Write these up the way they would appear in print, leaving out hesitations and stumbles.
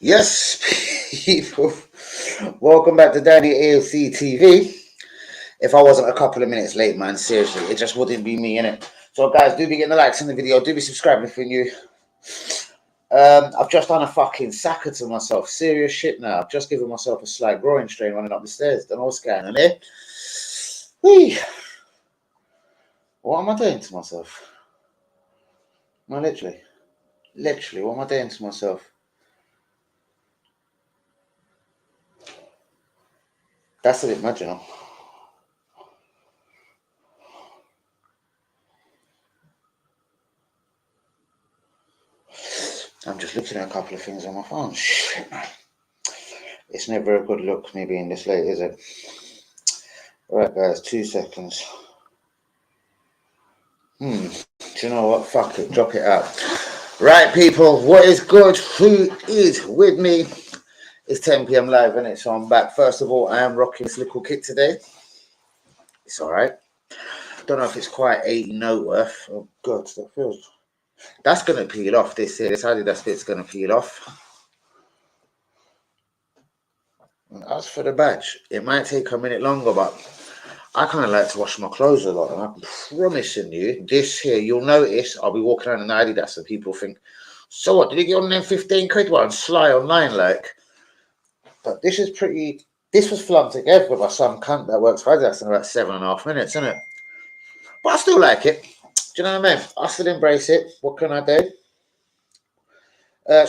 Yes, people. Welcome back to Danny AFC TV. If I wasn't a couple of minutes late, man, seriously, it just wouldn't be me, innit? So, guys, do be getting the likes in the video. Do be subscribing if you're new. I've just done a fucking sacker to myself. Serious shit now. I've just given myself a slight groin strain running up the stairs. Don't know what's going on there. Whee. What am I doing to myself? No, literally, what am I doing to myself? That's a bit mad, you know. I'm just looking at a couple of things on my phone. Shit, man. It's never a good look, me being this late, is it? Alright, guys, 2 seconds. Do you know what? Fuck it, drop it out. Right, people, what is good? Who is with me? It's 10 p.m. live, innit? So I'm back. First of all, I am rocking this little kit today. It's alright. Don't know if it's quite 80 note worth. Oh, God, that feels... That's going to peel off this here. This Adidas bit's going to peel off. And as for the badge, it might take a minute longer, but I kind of like to wash my clothes a lot. And I'm promising you, this here, you'll notice I'll be walking around in Adidas and people think, so what, did you get on them 15 quid one? Sly online, like. But this is pretty... This was flung together by some cunt that works for Adidas in about 7.5 minutes, isn't it? But I still like it. Do you know what I mean? I still embrace it. What can I do?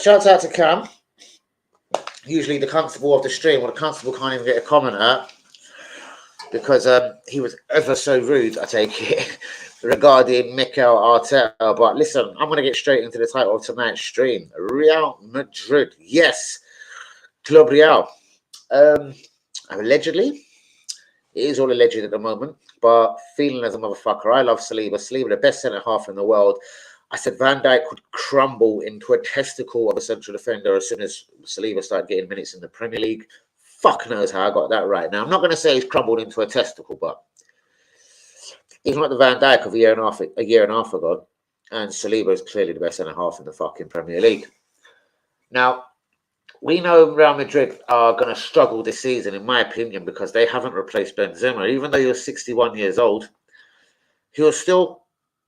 Shout out to Cam. Usually the constable of the stream, well, the constable can't even get a comment out because he was ever so rude, I take it, regarding Mikel Arteta. But listen, I'm going to get straight into the title of tonight's stream. Real Madrid. Yes. Club Real. Allegedly. It is all alleged at the moment, but feeling as a motherfucker. I love Saliba. Saliba, the best centre-half in the world. I said Van Dijk could crumble into a testicle of a central defender as soon as Saliba started getting minutes in the Premier League. Fuck knows how I got that right. Now, I'm not going to say he's crumbled into a testicle, but he's not the Van Dijk of a year and a half ago. And Saliba is clearly the best centre-half in the fucking Premier League. Now, we know Real Madrid are going to struggle this season, in my opinion, because they haven't replaced Benzema. Even though he was 61 years old, he was still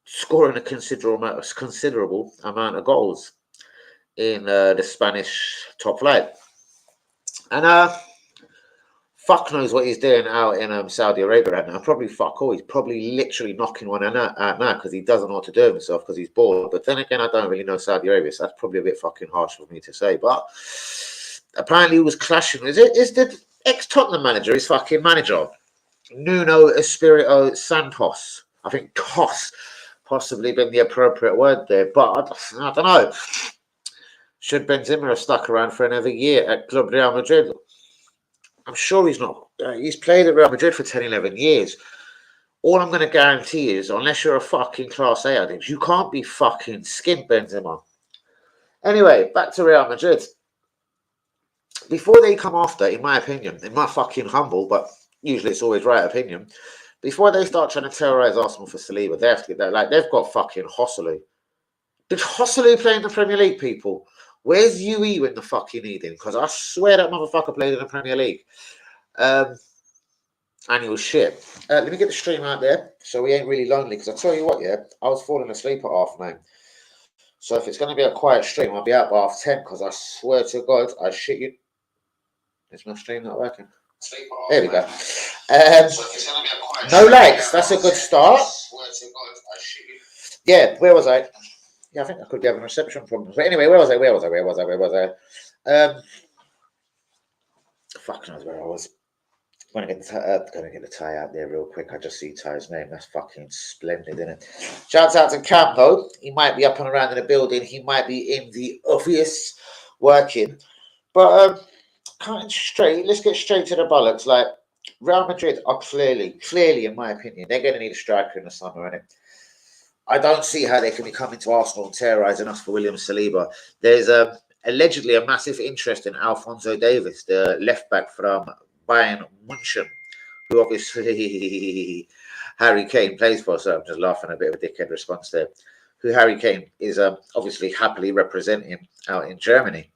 scoring a considerable amount of goals in the Spanish top flight. And fuck knows what he's doing out in Saudi Arabia right now. Probably fuck all. He's probably literally knocking one out now because he doesn't know what to do with himself because he's bored. But then again, I don't really know Saudi Arabia, so that's probably a bit fucking harsh for me to say. But apparently he was clashing. Is the ex-Tottenham manager his fucking manager? Nuno Espirito Santos. I think Toss possibly been the appropriate word there. But I don't know. Should Benzema have stuck around for another year at Club Real Madrid? I'm sure he's not. He's played at Real Madrid for 10, 11 years. All I'm going to guarantee is, unless you're a fucking Class A addict, you can't be fucking skint Benzema. Anyway, back to Real Madrid. Before they come after, in my opinion, in my fucking humble, but usually it's always right opinion, before they start trying to terrorise Arsenal for Saliba, they have to get that. Like, they've got fucking Joselu. Did Joselu play in the Premier League, people? Where's UE when the fuck you need him? Because I swear that motherfucker played in the Premier League. And he was shit. Let me get the stream out there so we ain't really lonely. Because I tell you what, yeah, I was falling asleep at 9:30. So if it's going to be a quiet stream, I'll be out by 10:30. Because I swear to God, I shit you. Is my stream not working? There we go. No likes. That's a good start. Yeah, where was I? Yeah, I think I could be having reception problems. But anyway, where was I? Fuck knows where I was. I'm going to get the tie out there real quick. I just see Ty's name. That's fucking splendid, isn't it? Shouts out to Cam, though. He might be up and around in the building. He might be in the office working. But cutting straight, let's get straight to the bollocks. Like, Real Madrid are clearly, in my opinion, they're going to need a striker in the summer, innit? I don't see how they can be coming to Arsenal and terrorising us for William Saliba. There's allegedly a massive interest in Alphonso Davies, the left back from Bayern München, who obviously Harry Kane plays for, so I'm just laughing, a bit of a dickhead response there, who Harry Kane is obviously happily representing out in Germany.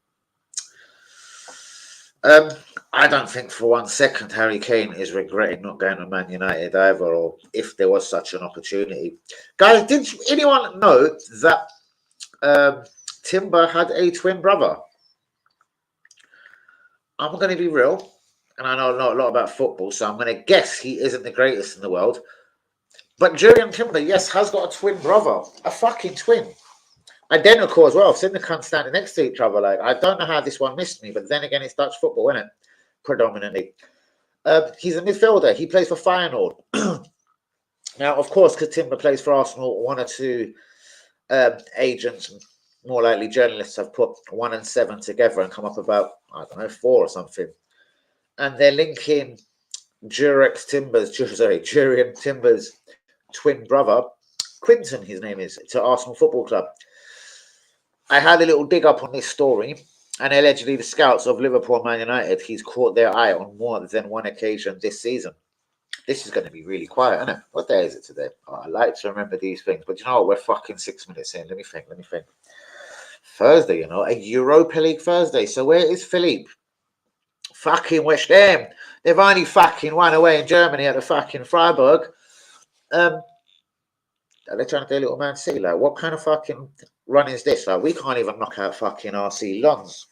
I don't think for 1 second Harry Kane is regretting not going to Man United either, or if there was such an opportunity. Guys, did anyone know that Timber had a twin brother? I'm going to be real, and I know a lot about football, so I'm going to guess he isn't the greatest in the world. But Julian Timber, yes, has got a twin brother, a fucking twin. Identical as well. I've seen the cunts standing next to each other. Like, I don't know how this one missed me, but then again, it's Dutch football, isn't it? Predominantly. He's a midfielder. He plays for Feyenoord. Now, of course, because Timber plays for Arsenal, 1 or 2 agents, more likely journalists, have put 1 and 7 together and come up about, I don't know, 4 or something. And they're linking Jurian Timber's twin brother, Quinton, his name is, to Arsenal Football Club. I had a little dig up on this story, and allegedly the scouts of Liverpool and Man United, he's caught their eye on more than 1 occasion this season. This is going to be really quiet, isn't it? What day is it today? Oh, I like to remember these things, but you know what? We're fucking 6 minutes in. Let me think. Thursday, you know, a Europa League Thursday. So where is Philippe? Fucking West Ham. They've only fucking won away in Germany at the fucking Freiburg. Are they trying to do a little Man City? Like, what kind of fucking run is this? Like, we can't even knock out fucking RC Lons.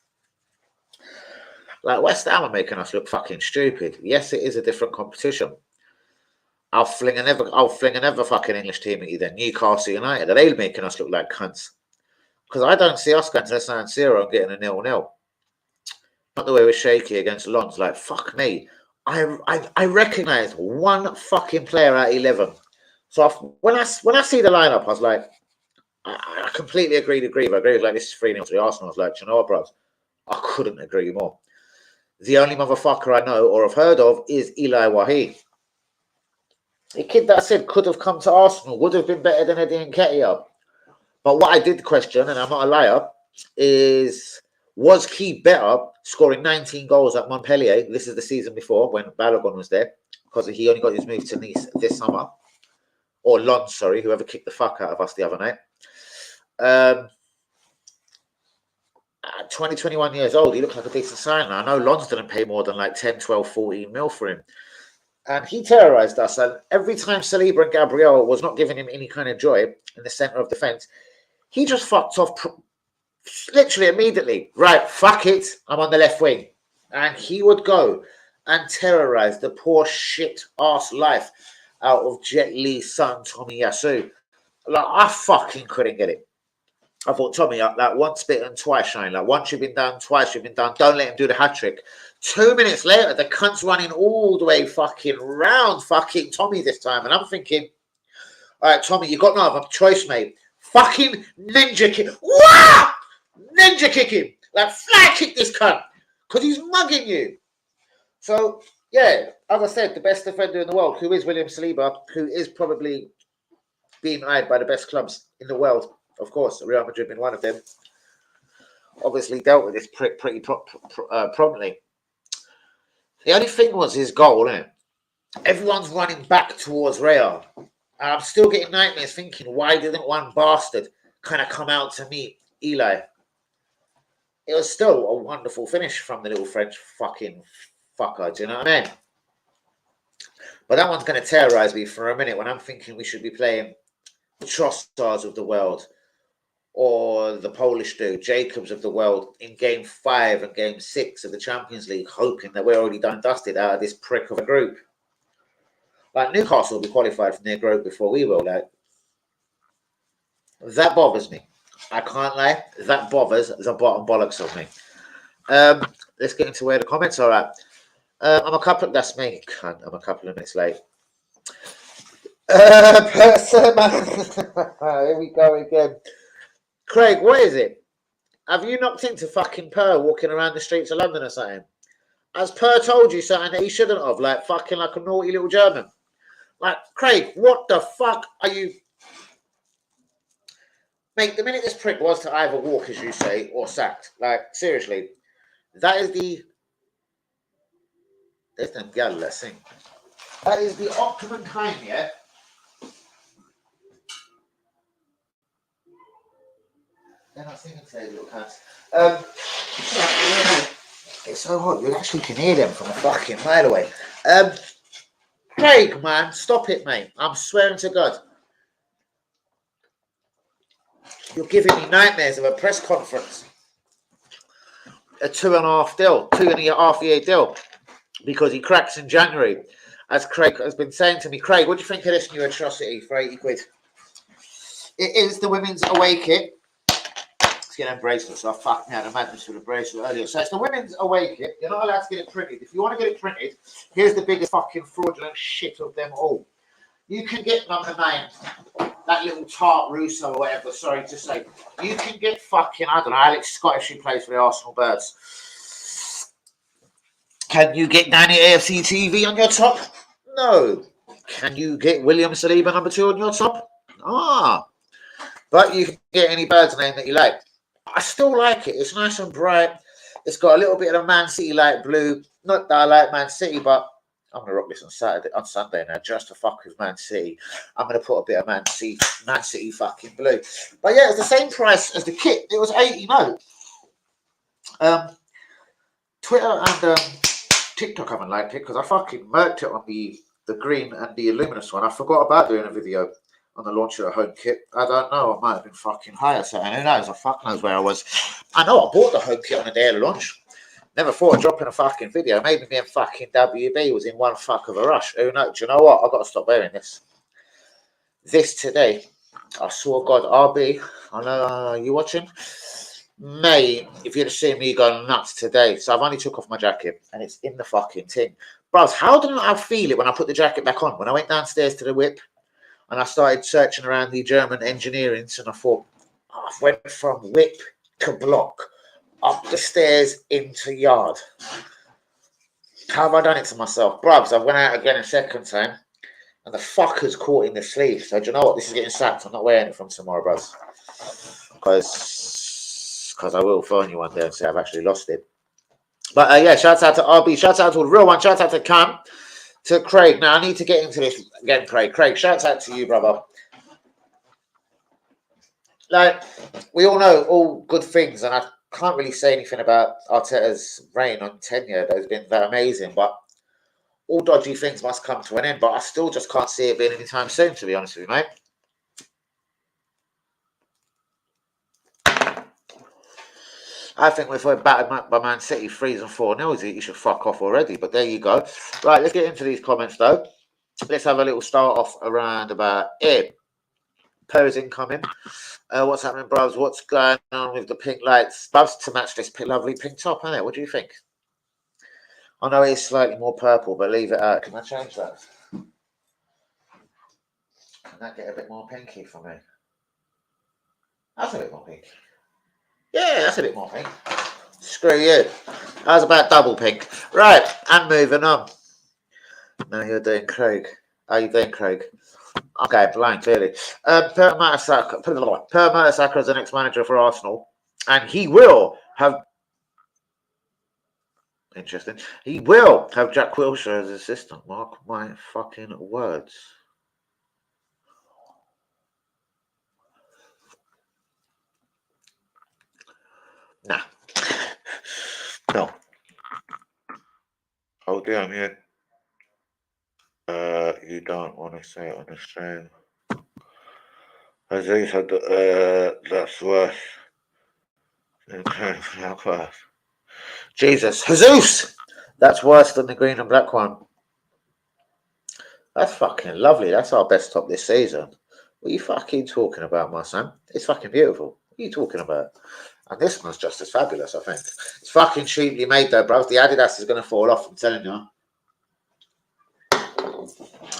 Like, West Ham are making us look fucking stupid. Yes, it is a different competition. I'll fling another fucking English team at you then. Newcastle United. Are they making us look like cunts? Because I don't see us going to the San Siro and getting a 0-0. Not the way we're shaky against Lons. Like, fuck me. I recognise 1 fucking player out of 11. So when I see the lineup, I was like, I completely agree. I agree with like, this is 3-0 to the Arsenal. I was like, you know what, bros? I couldn't agree more. The only motherfucker I know or have heard of is Eli Wahi. The kid that I said could have come to Arsenal, would have been better than Eddie Nketiah. But what I did question, and I'm not a liar, is was Key better scoring 19 goals at Montpellier? This is the season before when Balogun was there, because he only got his move to Nice this summer. Or Lons, sorry, whoever kicked the fuck out of us the other night. 21 years old, he looked like a decent signing. I know Lons didn't pay more than like 10, 12, 14 mil for him. And he terrorised us. And every time Saliba and Gabriel was not giving him any kind of joy in the centre of defence, he just fucked off literally immediately. Right, fuck it, I'm on the left wing. And he would go and terrorise the poor shit ass life out of Jet Li's son, Tommy Yasu. Like, I fucking couldn't get it. I thought, Tommy, like, once bitten, twice shy. Like, once you've been done, twice you've been done. Don't let him do the hat trick. 2 minutes later, the cunt's running all the way fucking round fucking Tommy this time. And I'm thinking, all right, Tommy, you got no other choice, mate. Fucking ninja kick. Wah! Ninja kick him. Like, fly kick this cunt. Because he's mugging you. So, yeah, as I said, the best defender in the world, who is William Saliba, who is probably being eyed by the best clubs in the world. Of course, Real Madrid being one of them. Obviously dealt with this prick pretty promptly. The only thing was his goal, isn't it? Everyone's running back towards Real. And I'm still getting nightmares thinking, why didn't one bastard kind of come out to meet Eli? It was still a wonderful finish from the little French fucking fucker, do you know what I mean? But that one's going to terrorise me for a minute when I'm thinking we should be playing the Trossards of the world or the Polish dude, Jacobs of the world, in Game 5 and Game 6 of the Champions League, hoping that we're already done dusted out of this prick of a group. Like, Newcastle will be qualified from their group before we will. Like, that bothers me. I can't lie. That bothers the bottom bollocks of me. Let's get into where the comments are at. That's me. I'm a couple of minutes late. Here we go again. Craig, what is it? Have you knocked into fucking Per walking around the streets of London or something? Has Per told you something that he shouldn't have? Like, fucking like a naughty little German. Like, Craig, what the fuck are you... Mate, the minute this prick was to either walk, as you say, or sacked. Like, seriously. That is the... There's them gal, let's sing. That is the optimum time, yeah? They're not singing today, little cunts. It's so hot, you actually can hear them from a fucking mile away. Craig, man, stop it, mate. I'm swearing to God. You're giving me nightmares of a press conference. A 2.5 year deal, because he cracks in January. As Craig has been saying to me, Craig, what do you think of this new atrocity for 80 quid? It is the women's away kit. Let's get a bracelet, so I fucking had a madness with a bracelet earlier. So it's the women's away kit. You're not allowed to get it printed. If you want to get it printed, here's the biggest fucking fraudulent shit of them all. You can get number 9, that little tart Russo or whatever, sorry to say. You can get fucking, I don't know, Alex Scottish, who plays for the Arsenal Birds. Can you get Danny AFC TV on your top? No. Can you get William Saliba number 2 on your top? But you can get any Birds name that you like. I still like it. It's nice and bright. It's got a little bit of Man City light blue. Not that I like Man City, but I'm gonna rock this on Sunday now, just to fuck with Man City. I'm gonna put a bit of Man City fucking blue. But yeah, it's the same price as the kit. It was 80 no. Twitter and TikTok haven't liked it because I fucking murked it on the green and the Illuminous one. I forgot about doing a video on the launch of a home kit. I don't know. I might have been fucking high or something. Who knows? I fuck knows where I was. I know I bought the home kit on the day of the launch. Never thought of dropping a fucking video. Maybe me and fucking WB was in one fuck of a rush. Who knows? Do you know what? I've got to stop wearing this. This today, I saw God RB. I know you watching? Mate, if you'd have seen me go nuts today. So I've only took off my jacket and it's in the fucking thing. Bros, how did I feel it when I put the jacket back on? When I went downstairs to the whip and I started searching around the German engineering, and I thought, I went from whip to block, up the stairs into yard. How have I done it to myself? Bruvs, I went out again a second time and the fucker's caught in the sleeve. So do you know what? This is getting sacked. I'm not wearing it from tomorrow, bruvs. Because I will phone you one day and say I've actually lost it. But yeah, shouts out to RB, shouts out to the real one, shouts out to Cam, to Craig. Now I need to get into this again, Craig. Craig, shouts out to you, brother. Like, we all know all good things, and I can't really say anything about Arteta's reign on tenure that has been that amazing, but all dodgy things must come to an end. But I still just can't see it being anytime soon, to be honest with you, mate. I think if we're battered by Man City 3 and 4-0, you should fuck off already. But there you go. Right, let's get into these comments though. Let's have a little start off around about here. Pose incoming. What's happening, bros? What's going on with the pink lights? Bros, to match this lovely pink top, isn't it? What do you think? I know it's slightly more purple, but leave it out. Can I change that? Can that get a bit more pinky for me? That's a bit more pink. Yeah, that's a bit more pink. Screw you. That was about double pink. Right, and moving on. Now you're doing Craig. How you doing, Craig? Okay, blind, clearly. Per Mertesacker is the next manager for Arsenal, and he will have... Interesting. He will have Jack Wilshere as assistant. Mark my fucking words. Nah. No. Oh, damn, yeah. You don't want to say it on the stream. Jesus, that's worse. Jesus, Jesus! That's worse than the green and black one. That's fucking lovely. That's our best top this season. What are you fucking talking about, my son? It's fucking beautiful. What are you talking about? And this one's just as fabulous, I think. It's fucking cheaply made though, bro. The Adidas is going to fall off, I'm telling you.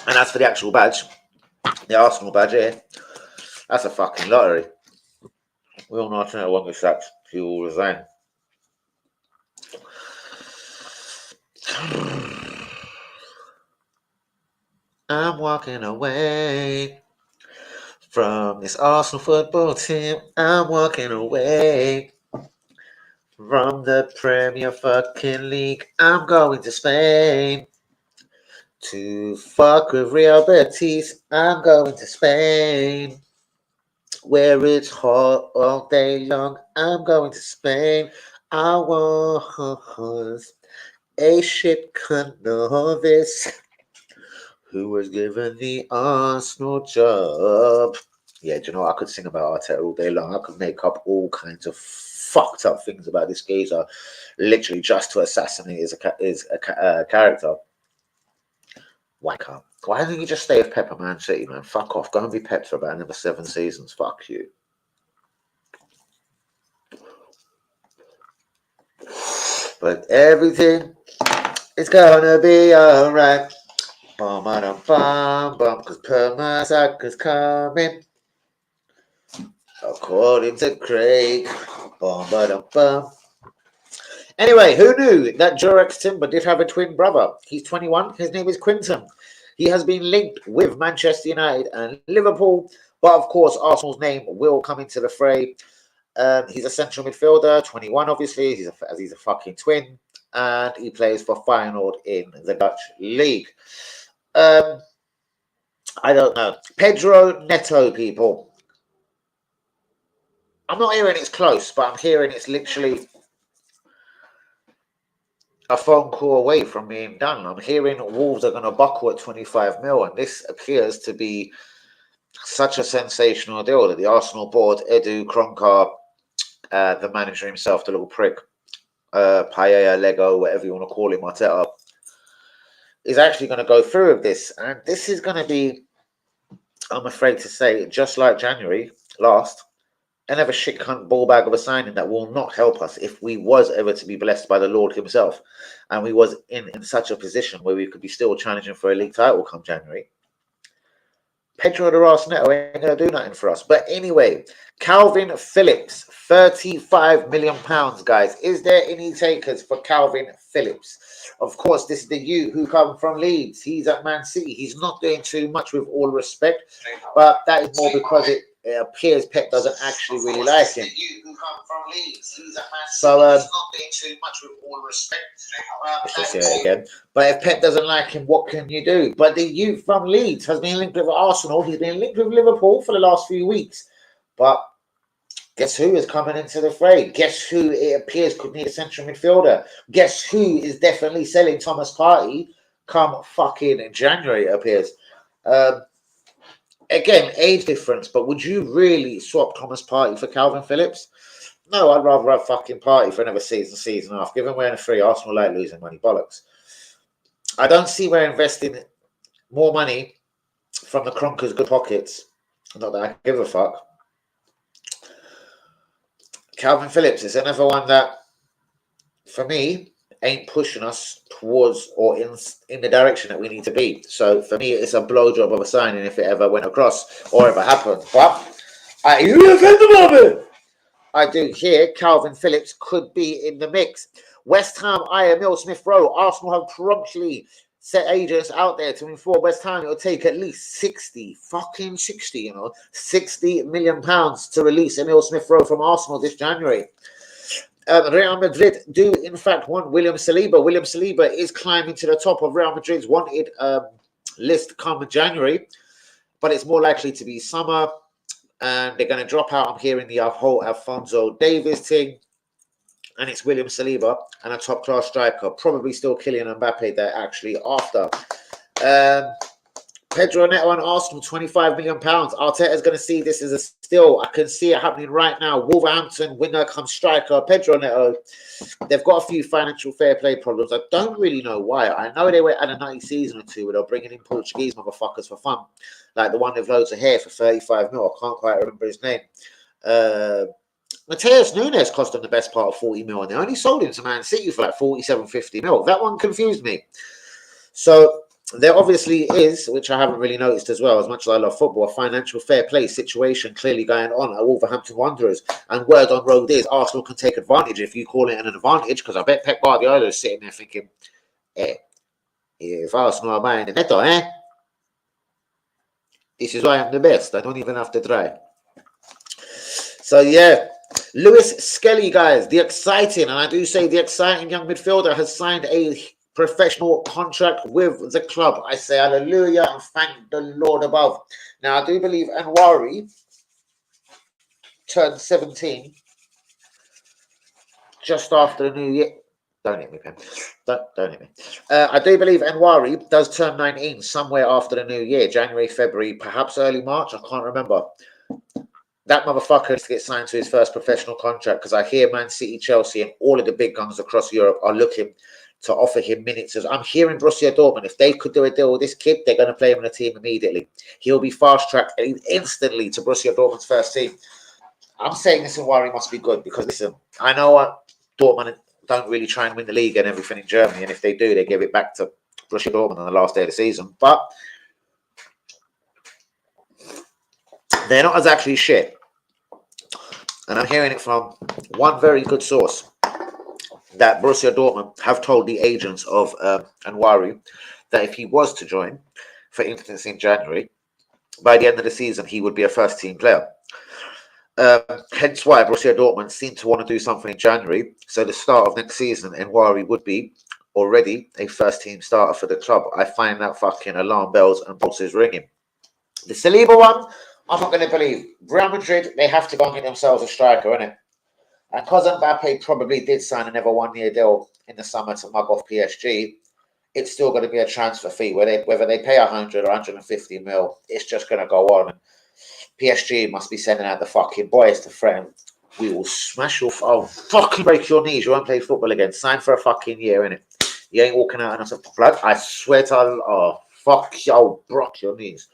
And as for the actual badge, the Arsenal badge here, that's a fucking lottery. We all know I won't be sacked for you all the same. I'm walking away from this Arsenal football team. I'm walking away from the Premier fucking League. I'm going to Spain To fuck with Real Betis, I'm going to Spain. Where it's hot all day long, I'm going to Spain. I was a shit novice who was given the Arsenal job. Yeah, do you know what? I could sing about Arteta all day long. I could make up all kinds of fucked up things about this geezer, literally just to assassinate his character. Wanker. Why don't you just stay with Pep at Man City, man? Fuck off. Go and be Pep for about another 7 seasons. Fuck you. But everything is gonna be alright. Bum bum bum bum, cause Permasaka's coming. According to Craig. Bum bum bum. Anyway, who knew that Jurex Timber did have a twin brother? He's 21. His name is Quinton. He has been linked with Manchester United and Liverpool, but of course, Arsenal's name will come into the fray. He's a central midfielder, 21, obviously. He's a fucking twin, and he plays for Feyenoord in the Dutch league. I don't know. Pedro Neto, people. I'm not hearing it's close, but I'm hearing it's literally a phone call away from being done. I'm hearing Wolves are going to buckle at 25 mil, and this appears to be such a sensational deal that the Arsenal board, Edu Kroenke, the manager himself, the little prick, Paella, Lego, whatever you want to call him, Arteta, is actually going to go through with this. And this is going to be, I'm afraid to say, just like January last, another shit cunt ball bag of a signing that will not help us if we was ever to be blessed by the Lord himself and we was in such a position where we could be still challenging for a league title come January. Pedro de Neto ain't going to do nothing for us. But anyway, Calvin Phillips, £35 million, guys. Is there any takers for Calvin Phillips? Of course, this is the youth who come from Leeds. He's at Man City. He's not doing too much, with all respect, but that is more because it appears Pep doesn't actually really like him. So, let's just hear it again. But if Pep doesn't like him, what can you do? But the youth from Leeds has been linked with Arsenal. He's been linked with Liverpool for the last few weeks. But guess who is coming into the fray? Guess who it appears could need a central midfielder? Guess who is definitely selling Thomas Partey come fucking January, it appears. Again, age difference, but would you really swap Thomas Partey for Calvin Phillips? No, I'd rather have fucking Partey for another season and a half. Given we're in a free, Arsenal like losing money. Bollocks. I don't see we're investing more money from the Kroenke's good pockets. Not that I give a fuck. Calvin Phillips is another one that, for me, ain't pushing us towards or in the direction that we need to be. So for me, it's a blowjob of a signing if it ever went across or ever happened. But I do hear Calvin Phillips could be in the mix. West Ham, Emil Smith Rowe. Arsenal have promptly set agents out there to inform West Ham it'll take at least 60 million pounds to release Emil Smith Rowe from Arsenal this January. Real Madrid do in fact want William Saliba. William Saliba is climbing to the top of Real Madrid's wanted list come January, but it's more likely to be summer, and they're going to drop out. I'm hearing the whole Alphonso Davies thing, and it's William Saliba and a top class striker, probably still Kylian Mbappe they're actually after. Pedro Neto and Arsenal, £25 million. Arteta is going to see this as a steal. I can see it happening right now. Wolverhampton, winger comes striker, Pedro Neto. They've got a few financial fair play problems. I don't really know why. I know they were at a 90 season or two where they're bringing in Portuguese motherfuckers for fun. Like the one with loads of hair for 35 mil. I can't quite remember his name. Mateus Nunes cost them the best part of 40 mil, and they only sold him to Man City for like 47, 50 mil. That one confused me. So there obviously is, which I haven't really noticed as well, as much as I love football, a financial fair play situation clearly going on at Wolverhampton Wanderers. And word on road is Arsenal can take advantage, if you call it an advantage, because I bet Pep Guardiola is sitting there thinking, if Arsenal are buying the Neto, this is why I'm the best. I don't even have to try. So yeah, Lewis Skelly, guys, the exciting, and I do say the exciting young midfielder has signed a professional contract with the club. I say hallelujah and thank the Lord above. Now, I do believe Anwari turned 17 just after the new year. Don't hit me, Pen. Don't hit me. I do believe Anwari does turn 19 somewhere after the new year, January, February, perhaps early March. I can't remember. That motherfucker needs to get signed to his first professional contract because I hear Man City, Chelsea, and all of the big guns across Europe are looking to offer him minutes. I'm hearing Borussia Dortmund, if they could do a deal with this kid, they're going to play him in the team immediately. He'll be fast-tracked instantly to Borussia Dortmund's first team. I'm saying this Anwari must be good because, listen, I know what Dortmund don't really try and win the league and everything in Germany, and if they do, they give it back to Borussia Dortmund on the last day of the season. But they're not as actually shit. And I'm hearing it from one very good source that Borussia Dortmund have told the agents of Anwari that if he was to join, for instance, in January, by the end of the season, he would be a first-team player. Hence why Borussia Dortmund seem to want to do something in January. So the start of next season, Anwari would be already a first-team starter for the club. I find that fucking alarm bells and pulses ringing. The Saliba one, I'm not going to believe. Real Madrid, they have to go and get themselves a striker, innit? And because Mbappe probably did sign another one-year deal in the summer to mug off PSG, it's still going to be a transfer fee. Whether they pay 100 or 150 mil, it's just going to go on. PSG must be sending out the fucking boys to threaten. We will smash your... Oh, fucking break your knees. You won't play football again. Sign for a fucking year, innit? You ain't walking out enough blood. I swear to Allah. Oh, fuck you. I'll break your knees.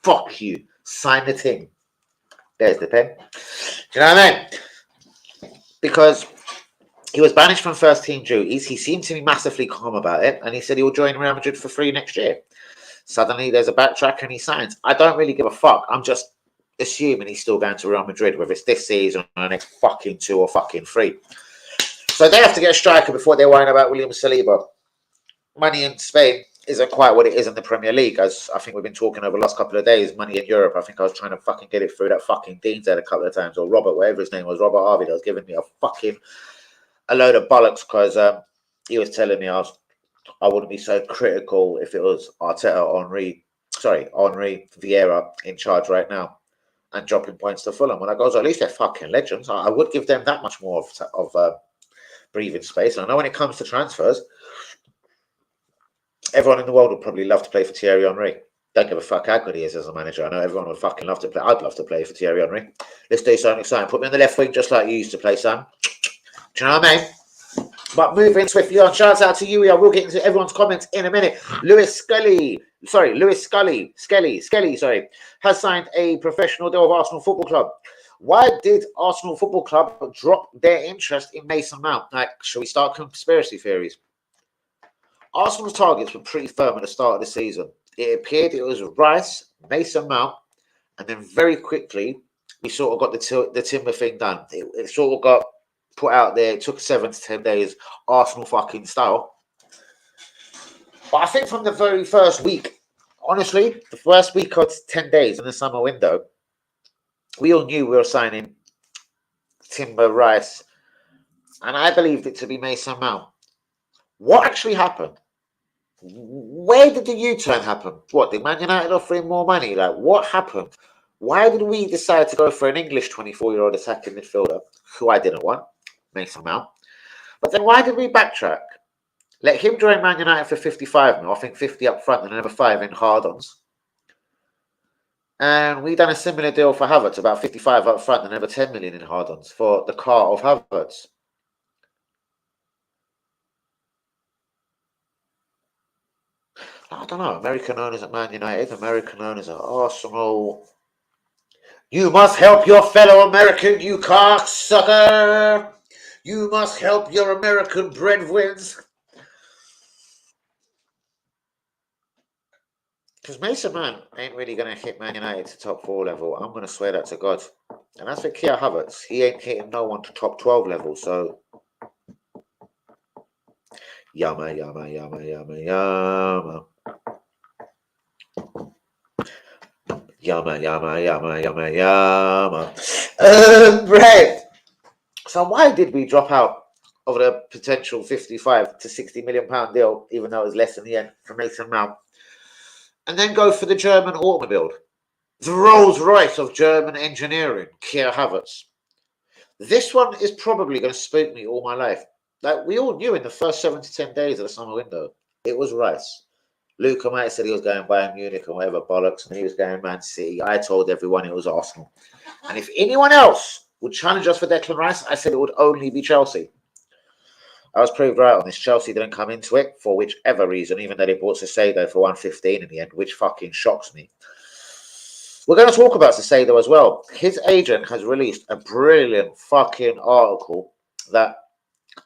Fuck you. Sign the thing. There's the pen. Do you know what I mean? Because he was banished from first team duties. He seemed to be massively calm about it. And he said he will join Real Madrid for free next year. Suddenly there's a backtrack and he signs. I don't really give a fuck. I'm just assuming he's still going to Real Madrid, whether it's this season or the next fucking 2 or fucking 3. So they have to get a striker before they're worrying about William Saliba. Money in Spain isn't quite what it is in the Premier League, as I think we've been talking over the last couple of days. Money in Europe, I think I was trying to fucking get it through that fucking Dean's head a couple of times, or Robert, whatever his name was, Robert Harvey, that was giving me a load of bollocks because he was telling me I wouldn't be so critical if it was Henri Vieira in charge right now and dropping points to Fulham. When I goes, at least they're fucking legends. I would give them that much more of breathing space. And I know when it comes to transfers, everyone in the world would probably love to play for Thierry Henry. Don't give a fuck how good he is as a manager. I know everyone would fucking love to play. I'd love to play for Thierry Henry. Let's do something exciting. Put me on the left wing just like you used to play, Sam. Do you know what I mean? But moving swiftly on, shouts out to you. I will get into everyone's comments in a minute. Lewis Skelly, has signed a professional deal with Arsenal Football Club. Why did Arsenal Football Club drop their interest in Mason Mount? Like, shall we start conspiracy theories? Arsenal's targets were pretty firm at the start of the season. It appeared it was Rice, Mason Mount, and then very quickly we sort of got the Timber thing done. It sort of got put out there. It took 7 to 10 days, Arsenal fucking style. But I think from the very first week, honestly, the first week or 10 days in the summer window, we all knew we were signing Timber, Rice, and I believed it to be Mason Mount. What actually happened? Where did the U-turn happen? What, did Man United offer him more money? Like, what happened? Why did we decide to go for an English 24-year-old attacking midfielder, who I didn't want, Mason Mount? But then why did we backtrack? Let him join Man United for 55 mil, I think 50 up front and another 5 in hard-ons. And we done a similar deal for Havertz, about 55 up front and another 10 million in hard-ons for the car of Havertz. I don't know, American owners at Man United, American owners at Arsenal. You must help your fellow American, you cocksucker! You must help your American breadwins. Because Mason Mount ain't really going to hit Man United to top 4 level. I'm going to swear that to God. And as for Kia Havertz, he ain't hitting no one to top 12 level, so... Yama, yama, yama, yama, yama. Yama, yama, yama, yama, yama. Right. So why did we drop out of the potential 55 to 60 million pound deal, even though it was less in the end for Mason Mount. And then go for the German automobile, the Rolls Royce of German engineering, Kia Havertz. This one is probably going to spook me all my life. Like, we all knew in the first 7 to 10 days of the summer window, it was Rice. Luca might have said he was going Bayern Munich and whatever bollocks, and he was going Man City. I told everyone it was Arsenal. And if anyone else would challenge us for Declan Rice, I said it would only be Chelsea. I was proved right on this. Chelsea didn't come into it for whichever reason, even though they bought Saliba for 115 in the end, which fucking shocks me. We're going to talk about Saliba as well. His agent has released a brilliant fucking article that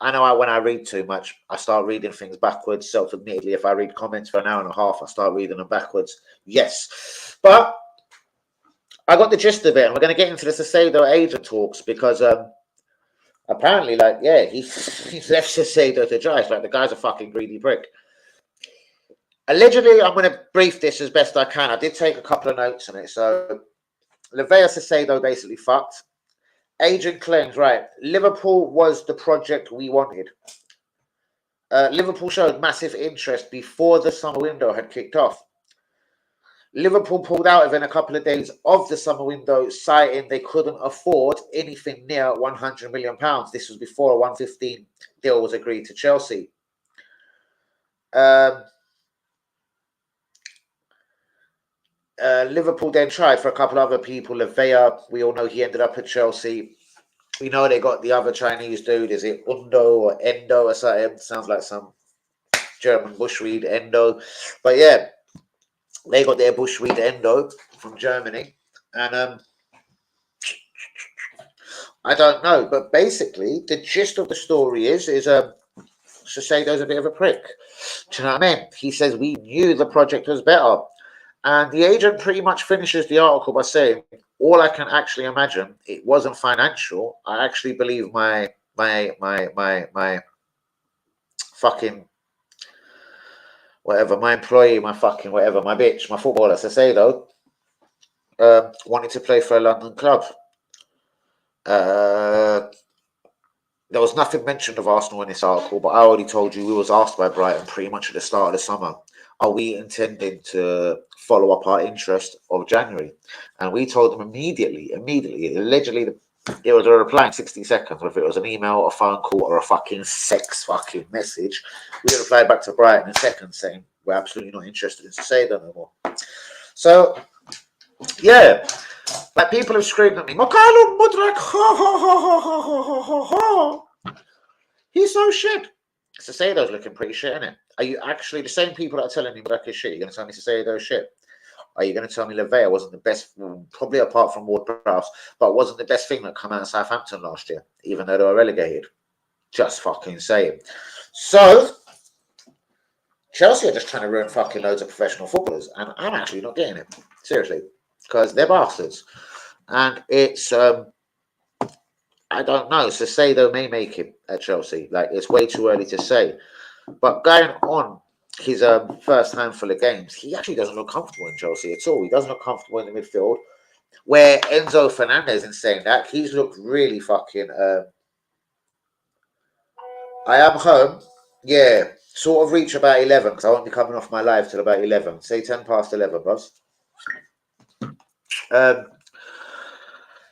I know when I read too much, I start reading things backwards. Self-admittedly, if I read comments for an hour and a half, I start reading them backwards. Yes. But I got the gist of it, and we're going to get into the Saliba agent talks because apparently, like, yeah, he's left Saliba to dry. It's like the guy's a fucking greedy prick. Allegedly, I'm going to brief this as best I can. I did take a couple of notes on it. So, Lavea Saliba basically fucked. Agent claims, right, Liverpool was the project we wanted. Liverpool showed massive interest before the summer window had kicked off. Liverpool pulled out within a couple of days of the summer window, citing they couldn't afford anything near £100 million. This was before a 115 deal was agreed to Chelsea. Liverpool then tried for a couple other people. Lavea, we all know he ended up at Chelsea. We know they got the other Chinese dude. Is it Undo or Endo or something? Sounds like some German bushweed, Endo. But yeah, they got their bushweed Endo from Germany. And I don't know. But basically, the gist of the story is Shiseido's a bit of a prick. Do you know what I mean? He says, we knew the project was better. And the agent pretty much finishes the article by saying, all I can actually imagine, it wasn't financial. I actually believe my fucking whatever, my employee, my fucking whatever, my bitch, my footballer, Saliba, wanted to play for a London club. There was nothing mentioned of Arsenal in this article, but I already told you we was asked by Brighton pretty much at the start of the summer, are we intending to follow up our interest of January? And we told them immediately, allegedly, it was a reply in 60 seconds, whether it was an email, a phone call, or a fucking sex fucking message. We replied back to Brighton in seconds saying, we're absolutely not interested in Saliba no more. So, yeah, like people have screamed at me, Mikhailo Mudryk, he's so shit. Saliba's looking pretty shit, isn't it? Are you actually the same people that are telling me Mudryk is shit? You're going to tell me Saliba's shit? Are you going to tell me Lavea wasn't the best, probably apart from Ward-Prowse, but wasn't the best thing that came out of Southampton last year, even though they were relegated? Just fucking saying. So, Chelsea are just trying to ruin fucking loads of professional footballers, and I'm actually not getting it. Seriously. Because they're bastards. And it's, I don't know, Saliba may make it at Chelsea. Like, it's way too early to say. But going on his first handful of games, he actually doesn't look comfortable in Chelsea at all. He doesn't look comfortable in the midfield. Where Enzo Fernandez, in saying that, he's looked really fucking. I am home. Yeah, sort of reach about 11 because I won't be coming off my live till about 11. Say 10 past 11, bros.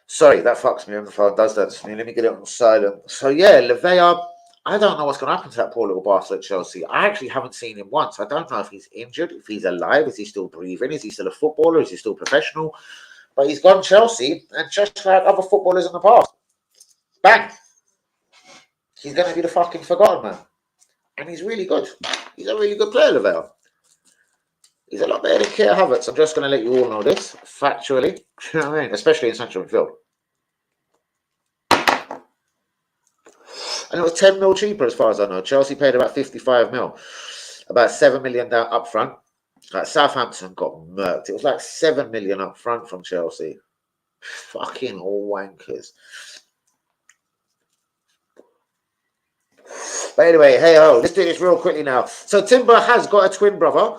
Sorry, that fucks me when the phone does that to me. Let me get it on silent. So yeah, Lavea, I don't know what's going to happen to that poor little bastard at Chelsea. I actually haven't seen him once. I don't know if he's injured, if he's alive, is he still breathing, is he still a footballer, is he still professional? But he's gone Chelsea, and just like other footballers in the past, bang, he's going to be the fucking forgotten man. And he's really good. He's a really good player, Lavea. He's a lot better than Kia Havertz. I'm just going to let you all know this, factually. You know what I mean? Especially in central midfield. And it was 10 mil cheaper as far as I know. Chelsea paid about 55 mil. About 7 million down up front. Like Southampton got murked. It was like 7 million up front from Chelsea. Fucking all wankers. But anyway, hey ho, let's do this real quickly now. So Timber has got a twin brother.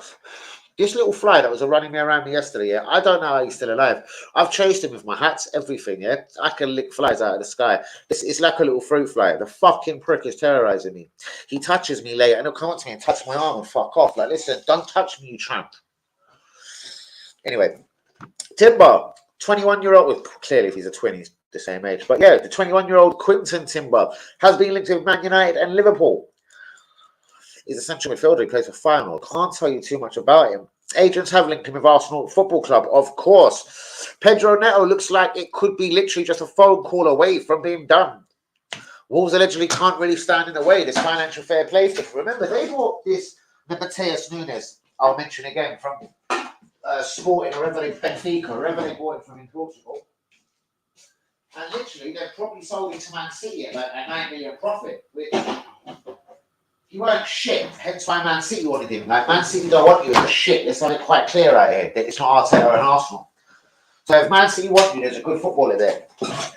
This little fly that was running me around me yesterday, yeah, I don't know how he's still alive. I've chased him with my hats, everything, yeah. I can lick flies out of the sky. It's like a little fruit fly. The fucking prick is terrorizing me. He touches me later and he'll come up to me and touch my arm and fuck off. Like, listen, don't touch me, you tramp. Anyway, Timber, 21-year-old, well, clearly if he's a twin, he's the same age. But yeah, the 21-year-old Quinton Timber has been linked with Man United and Liverpool. He's a central midfielder. He plays for Feyenoord. Can't tell you too much about him. Agents have linked him with Arsenal Football Club, of course. Pedro Neto looks like it could be literally just a phone call away from being done. Wolves allegedly can't really stand in the way. This financial fair play stuff. Remember, they bought this Mateus Nunes. I'll mention again from Sporting, or Benfica, wherever they bought it from in Portugal. And literally, they've probably sold it to Man City at like a 9 million profit, which he weren't shit, hence why Man City wanted him. Like, Man City don't want you as a shit. Let's have it quite clear right here. It's not Arteta and Arsenal. So if Man City want you, there's a good footballer there.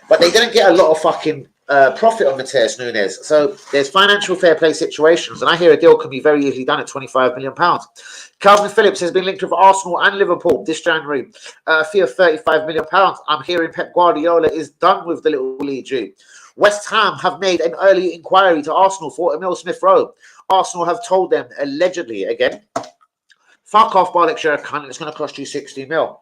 But they didn't get a lot of fucking profit on Mateus Nunes. So there's financial fair play situations, and I hear a deal can be very easily done at £25 million. Calvin Phillips has been linked with Arsenal and Liverpool this January. A fee of £35 million. I'm hearing Pep Guardiola is done with the little league G. West Ham have made an early inquiry to Arsenal for Emil Smith Rowe. Arsenal have told them, allegedly, again, fuck off, Barlick, you're a cunt, it's going to cost you 60 mil.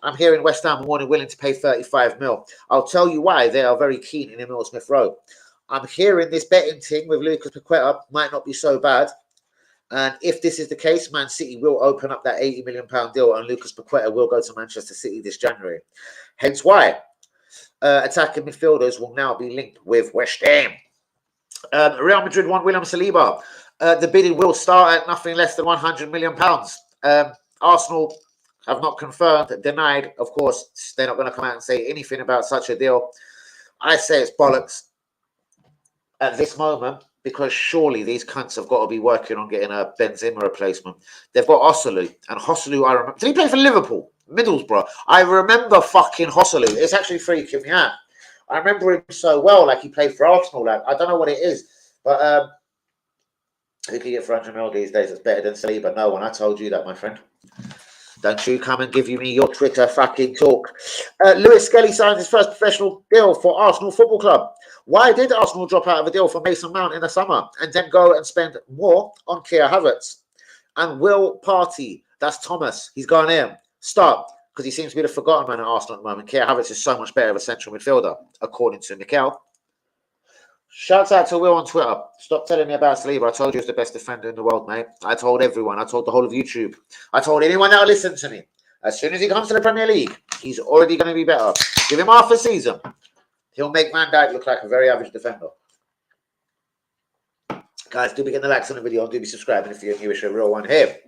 I'm hearing West Ham are more than willing to pay 35 mil. I'll tell you why they are very keen in Emil Smith Rowe. I'm hearing this betting thing with Lucas Paqueta might not be so bad. And if this is the case, Man City will open up that £80 million deal and Lucas Paqueta will go to Manchester City this January. Hence why attacking midfielders will now be linked with West Ham. Real Madrid want William Saliba. The bidding will start at nothing less than £100 million. Arsenal have not confirmed, denied. Of course, they're not going to come out and say anything about such a deal. I say it's bollocks at this moment, because surely these cunts have got to be working on getting a Benzema replacement. They've got Hosselu, and Hosselu, I remember. Did he play for Liverpool? Middlesbrough. I remember fucking Hosselu. It's actually freaking me out. I remember him so well, like he played for Arsenal. Like, I don't know what it is, but who can get for 100 mil these days that's better than Saliba? No one. I told you that, my friend. Don't you come and give me your Twitter fucking talk. Lewis Skelly signs his first professional deal for Arsenal Football Club. Why did Arsenal drop out of a deal for Mason Mount in the summer and then go and spend more on Keir Havertz? And Will Party, that's Thomas, he's gone in. Stop, because he seems to be the forgotten man at Arsenal at the moment. Keir Havertz is so much better of a central midfielder, according to Mikel. Shouts out to Will on Twitter. Stop telling me about Saliba. I told you he was the best defender in the world, mate. I told everyone. I told the whole of YouTube. I told anyone that will listen to me. As soon as he comes to the Premier League, he's already going to be better. Give him half a season. He'll make Van Dijk look like a very average defender. Guys, do be getting the likes on the video and do be subscribing if you're newish, a real one here.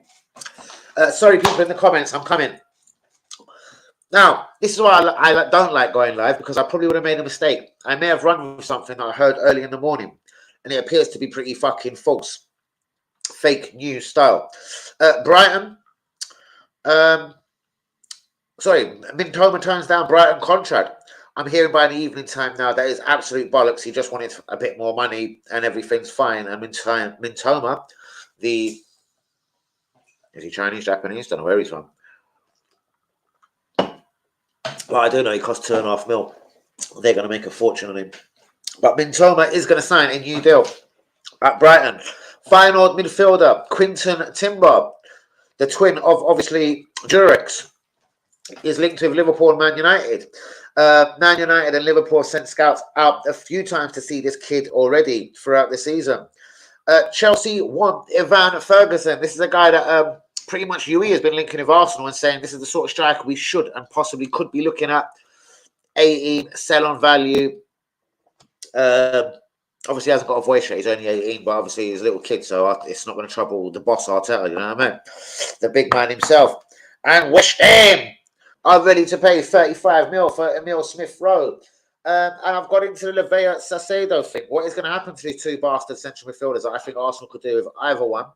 Sorry, people in the comments. I'm coming. Now, this is why I don't like going live, because I probably would have made a mistake. I may have run with something that I heard early in the morning, and it appears to be pretty fucking false. Fake news style. Brighton. Mintoma turns down Brighton contract. I'm hearing by the evening time now that is absolute bollocks. He just wanted a bit more money and everything's fine. And Mintoma, is he Chinese, Japanese? Don't know where he's from. But I do know he costs £2.5 million. They're going to make a fortune on him. But Mintoma is going to sign a new deal at Brighton. Feyenoord midfielder Quinton Timber, the twin of obviously Jurex, is linked with Liverpool and Man United. Man United and Liverpool sent scouts out a few times to see this kid already throughout the season. Chelsea want Ivan Ferguson. This is a guy that pretty much UE has been linking with Arsenal and saying this is the sort of striker we should and possibly could be looking at. 18, sell on value. Obviously, he hasn't got a voice yet. He's only 18, but obviously he's a little kid, so it's not going to trouble the boss, Arteta, you know what I mean? The big man himself. And West Ham are ready to pay 35 mil for Emil Smith Rowe. And I've got into the Levea Sacedo thing. What is going to happen to these two bastard central midfielders that I think Arsenal could do with either one?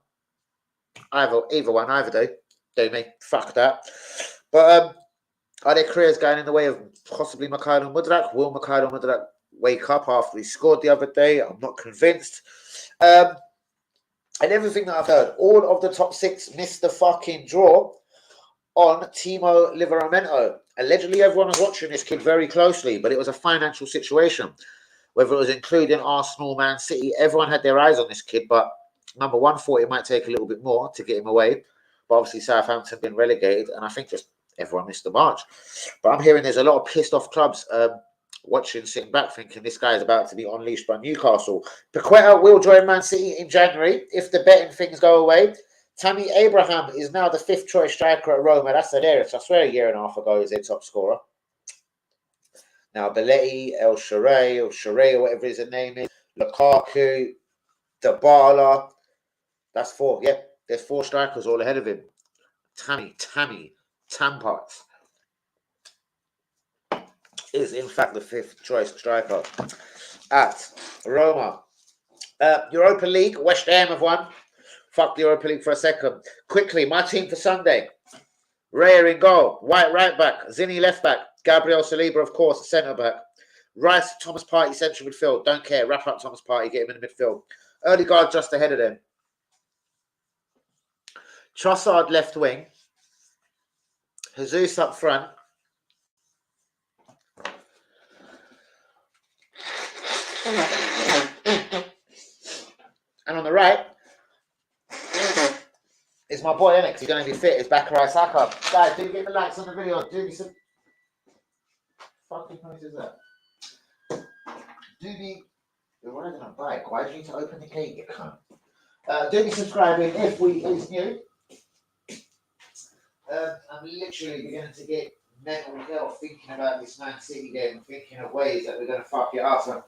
Either day. Do me. Fuck that. But are their careers going in the way of possibly Mikhailo Mudryk? Will Mikhailo Mudryk wake up after he scored the other day? I'm not convinced. And everything that I've heard, all of the top 6 missed the fucking draw on Timo Livramento. Allegedly, everyone was watching this kid very closely, but it was a financial situation. Whether it was including Arsenal, Man City, everyone had their eyes on this kid, but number one thought it might take a little bit more to get him away. But obviously, Southampton been relegated, and I think just everyone missed the march. But I'm hearing there's a lot of pissed off clubs watching, sitting back, thinking this guy is about to be unleashed by Newcastle. Paqueta will join Man City in January if the betting things go away. Tammy Abraham is now the 5th choice striker at Roma. That's hilarious. I swear a year and a half ago he was their top scorer. Now Belletti, El Sharay, whatever his name is, Lukaku, Dybala. That's 4. Yeah, there's 4 strikers all ahead of him. Tammy Tamparts is in fact the 5th choice striker at Roma. Europa League, West Ham have won. Fuck the Europa League for a second. Quickly, my team for Sunday. Raya in goal. White right back. Zinni left back. Gabriel Saliba, of course, centre back. Rice, Thomas Partey, central midfield. Don't care. Wrap up Thomas Partey. Get him in the midfield. Odegaard just ahead of them. Trossard left wing. Jesus up front. And on the right is my boy Alex. He's going to be fit. It's Bakarai Saka. Guys, do get the likes on the video. Do me some fucking noise is that? Do me. You're riding a bike. Why do you need to open the gate, you cunt? Do me subscribing if we is new. I'm literally beginning to get mental health thinking about this Man City game and thinking of ways that we're going to fuck it up. So,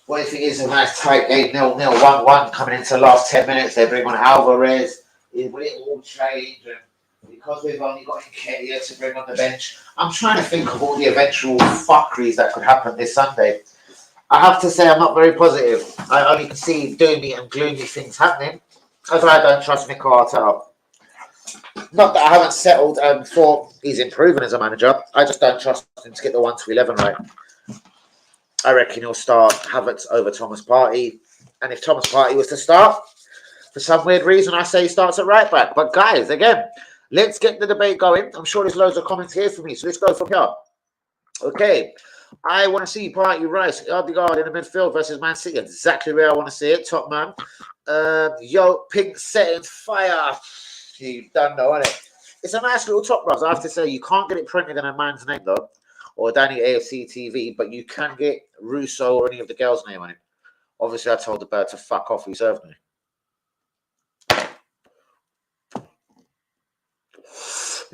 what if it is a nice tight game, 0-0, 1-1 coming into the last 10 minutes? They bring on Alvarez. Will it all change? And because we've only got Nketiah to bring on the bench, I'm trying to think of all the eventual fuckeries that could happen this Sunday. I have to say I'm not very positive. I only can see doomy and gloomy things happening, as I don't trust Mikel Arteta. Not that I haven't settled for he's improving as a manager. I just don't trust him to get the 1 to 11 right. I reckon he'll start Havertz over Thomas Partey. And if Thomas Partey was to start, for some weird reason, I say he starts at right back. But guys, again, let's get the debate going. I'm sure there's loads of comments here for me, so let's go from here. Okay, I want to see Partey, Rice, Odegaard in the midfield versus Man City. Exactly where I want to see it, top man. Pink setting fire. You don't know, innit? It's a nice little top, bros. I have to say, you can't get it printed in a man's name, though, or Danny AFC TV, but you can get Russo or any of the girls' name on it. Obviously, I told the bird to fuck off. He served me.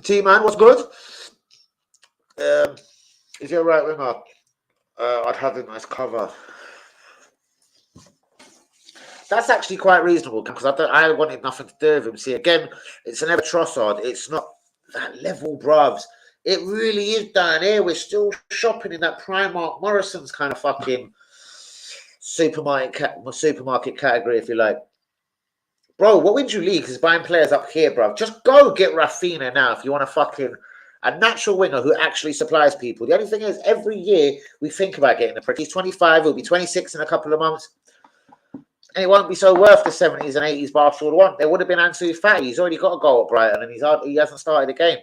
T-Man, what's good? If you're a right winger, I'd have him as cover. That's actually quite reasonable because I wanted nothing to do with him. See, again, it's an Trossard. It's not that level, bruvs. It really is down here. We're still shopping in that Primark Morrison's kind of fucking supermarket category, if you like. Bro, what wins you leagues is buying players up here, bro. Just go get Rafinha now if you want a natural winger who actually supplies people. The only thing is, every year we think about getting the prick. He's 25, he'll be 26 in a couple of months. And it won't be so worth the 70s and 80s Barcelona would want. There would have been Ansu Fati. He's already got a goal at Brighton and he hasn't started the game.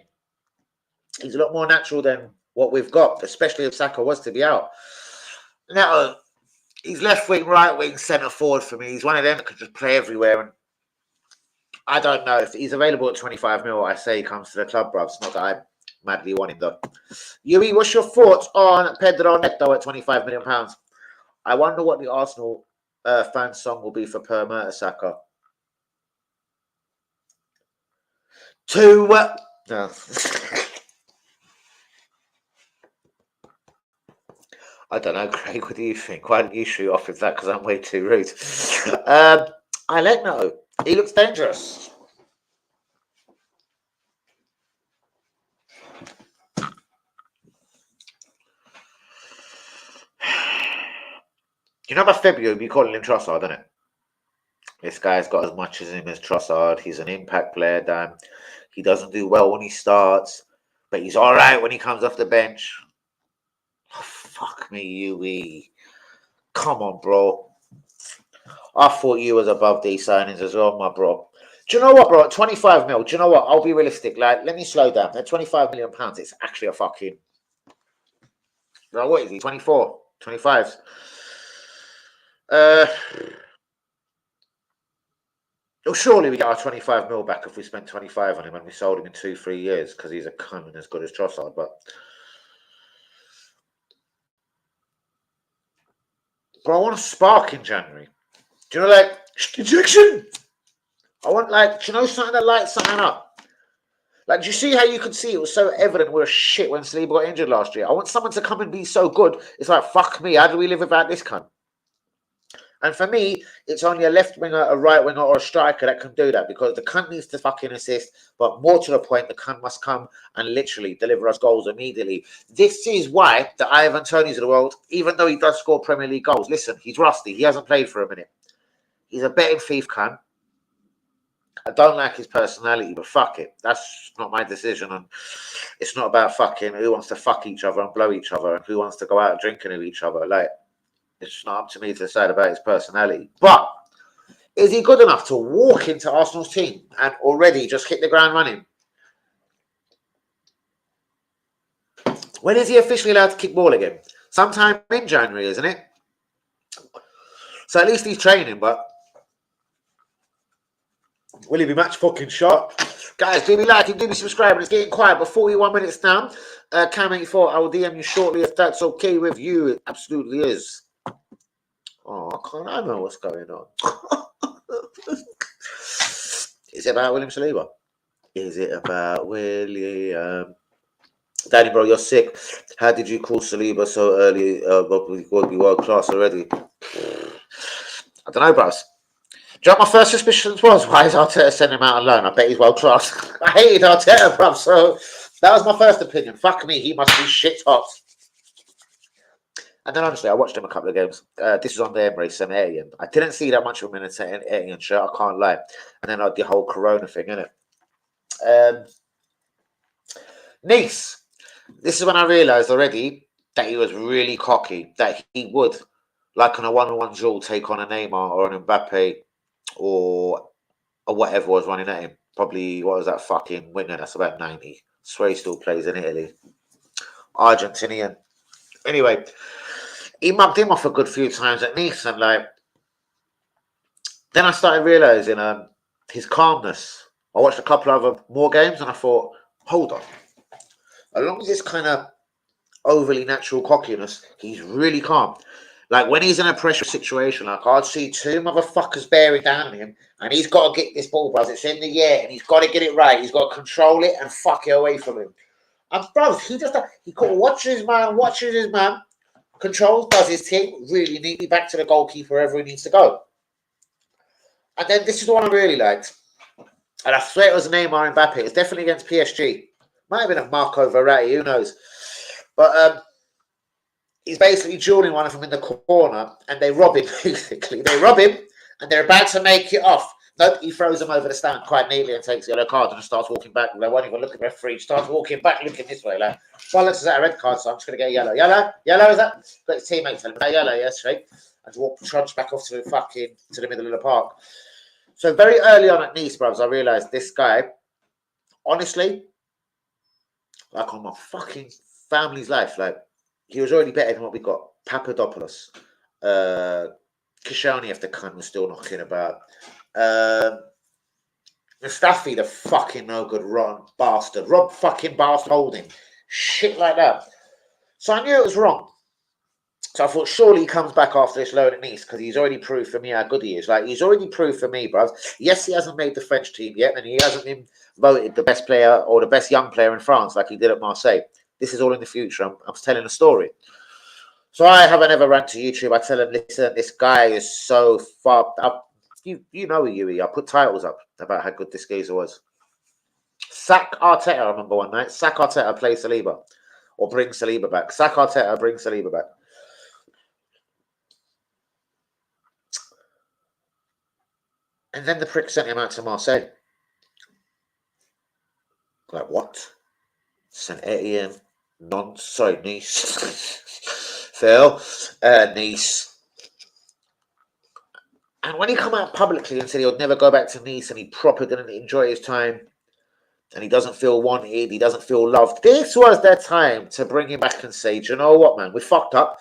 He's a lot more natural than what we've got, especially if Saka was to be out. Now, he's left wing, right wing, centre forward for me. He's one of them that could just play everywhere. And I don't know if he's available at 25 mil. I say he comes to the club, bro. It's not that I madly want him, though. Yui, what's your thoughts on Pedro Neto at £25 million? I wonder what the Arsenal fan song will be for Per Mertesacker. No. I don't know, Craig. What do you think? Why don't you shoot off with that? Because I'm way too rude. I let know. He looks dangerous. You know, by February, we'll be calling him Trossard, don't it? This guy's got as much as him as Trossard. He's an impact player, Dan. He doesn't do well when he starts, but he's all right when he comes off the bench. Oh, fuck me, Yui. Come on, bro. I thought you was above these signings as well, my bro. Do you know what, bro? 25 mil. Do you know what? I'll be realistic. Like, let me slow down. At 25 million pounds, it's actually a fucking. Like, what is he? 24, 25. Well, surely we get our 25 mil back if we spent 25 on him and we sold him in 2-3 years because he's a cunt and as good as Trossard. But I want a spark in January. Do you know, like, injection? I want, like, do you know something that lights something up? Like, do you see how you could see it was so evident we were shit when Saliba got injured last year? I want someone to come and be so good. It's like, fuck me, how do we live without this cunt? And for me, it's only a left winger, a right winger, or a striker that can do that because the cunt needs to fucking assist. But more to the point, the cunt must come and literally deliver us goals immediately. This is why the Ivan Tonys of the world, even though he does score Premier League goals, listen, he's rusty. He hasn't played for a minute. He's a betting thief cunt. I don't like his personality, but fuck it. That's not my decision. And it's not about fucking who wants to fuck each other and blow each other and who wants to go out drinking with each other. Like, it's not up to me to decide about his personality. But is he good enough to walk into Arsenal's team and already just hit the ground running? When is he officially allowed to kick ball again? Sometime in January, isn't it? So at least he's training, but will he be match fucking shot? Guys, do me liking, do me subscribing. It's getting quiet, but 41 minutes down. Cam84, I will DM you shortly if that's okay with you. It absolutely is. Oh, I know what's going on. Is it about William Saliba? Is it about William? Danny, bro, you're sick. How did you call Saliba so early? But we will be world class already. I don't know, bros. Do you know what my first suspicion was? Why is Arteta sending him out alone? I bet he's world class. I hated Arteta, bro. So that was my first opinion. Fuck me, he must be shit hot. And then honestly, I watched him a couple of games. This was on the Emirates and Etienne. I didn't see that much of him in an Etienne shirt, I can't lie. And then like the whole Corona thing, innit? Nice. This is when I realised already that he was really cocky, that he would, like on a one-on-one duel, take on a Neymar or an Mbappe or whatever was running at him. Probably, what was that fucking winger? That's about 90. I swear he still plays in Italy. Argentinian. Anyway, he mugged him off a good few times at Nice, and like, then I started realising his calmness. I watched a couple of more games and I thought, hold on. As long as it's kind of overly natural cockiness, he's really calm. Like when he's in a pressure situation, like I'd see two motherfuckers bearing down on him, and he's got to get this ball, bros. It's in the air, and he's got to get it right. He's got to control it and fuck it away from him. And bros, he watches his man, controls, does his thing really neatly back to the goalkeeper wherever he needs to go. And then this is the one I really liked, and I swear it was Neymar and Mbappe. It's definitely against PSG. Might have been a Marco Verratti, who knows? But he's basically dueling one of them in the corner, and they rob him, basically. They rob him, and they're about to make it off. Nope, he throws him over the stand quite neatly and takes the yellow card and starts walking back. They won't even look at the referee. He starts walking back, looking this way. Like, bollocks, is that a red card? So I'm just going to get a yellow. Yellow, is that? Got his teammate telling him, yellow, yeah, straight. And trudge back off to the middle of the park. So very early on at Nice, bros, I realised this guy, honestly, like on my fucking family's life, like, he was already better than what we got. Papadopoulos. Kishani, if the cunt was still knocking about. Mustafi, the fucking no good rotten bastard. Rob fucking bastard Holding. Shit like that. So I knew it was wrong. So I thought surely he comes back after this loan at Nice because he's already proved for me how good he is. Like, he's already proved for me, bro. Yes, he hasn't made the French team yet, and he hasn't been voted the best player or the best young player in France like he did at Marseille. This is all in the future. I'm telling a story. So I have another rant to YouTube. I tell him, listen, this guy is so fucked up. You know Yui. I put titles up about how good this geezer was. Sack Arteta, I remember one night. Sack Arteta, play Saliba. Or bring Saliba back. Sack Arteta, bring Saliba back. And then the prick sent him out to Marseille. Like, what? Saint Etienne. Nice. Phil. Nice. And when he come out publicly and said he'll never go back to Nice and he proper didn't enjoy his time and he doesn't feel wanted, he doesn't feel loved, this was their time to bring him back and say, do you know what, man, we fucked up.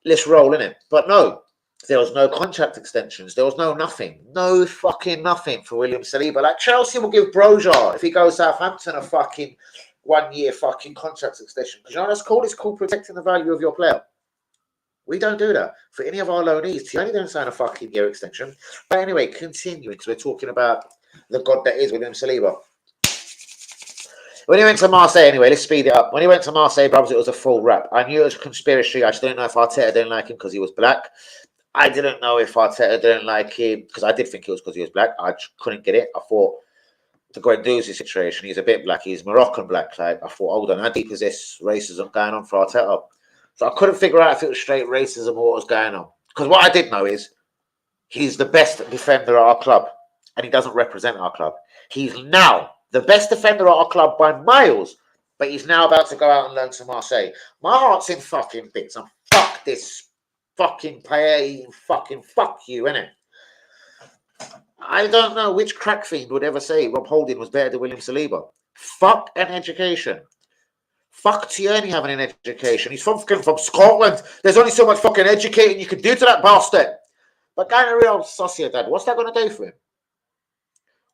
Let's roll in it. But no, there was no contract extensions. There was no nothing. No fucking nothing for William Saliba. Like Chelsea will give Broja, if he goes Southampton, a fucking 1 year fucking contract extension. Because you know that's called? It's called protecting the value of your player. We don't do that. For any of our loanees, you only don't sign a fucking year extension. But anyway, continuing, because we're talking about the god that is William Saliba. When he went to Marseille, anyway, let's speed it up. When he went to Marseille, brothers, it was a full wrap. I knew it was a conspiracy. I just didn't know if Arteta didn't like him because he was black. I didn't know if Arteta didn't like him because I did think it was because he was black. I just couldn't get it. I thought the Guendouzi situation, he's a bit black. He's Moroccan black. Like, I thought, hold on, how deep is this racism going on for Arteta? So I couldn't figure out if it was straight racism or what was going on. Because what I did know is he's the best defender at our club and he doesn't represent our club. He's now the best defender at our club by miles, but he's now about to go out and learn to Marseille. My heart's in fucking bits. And fuck this fucking player, fucking fuck you, innit? I don't know which crack fiend would ever say Rob Holding was better than William Saliba. Fuck an education. Fuck Tierney having an education. He's from Scotland. There's only so much fucking educating you can do to that bastard. But going to Real Sociedad, what's that going to do for him?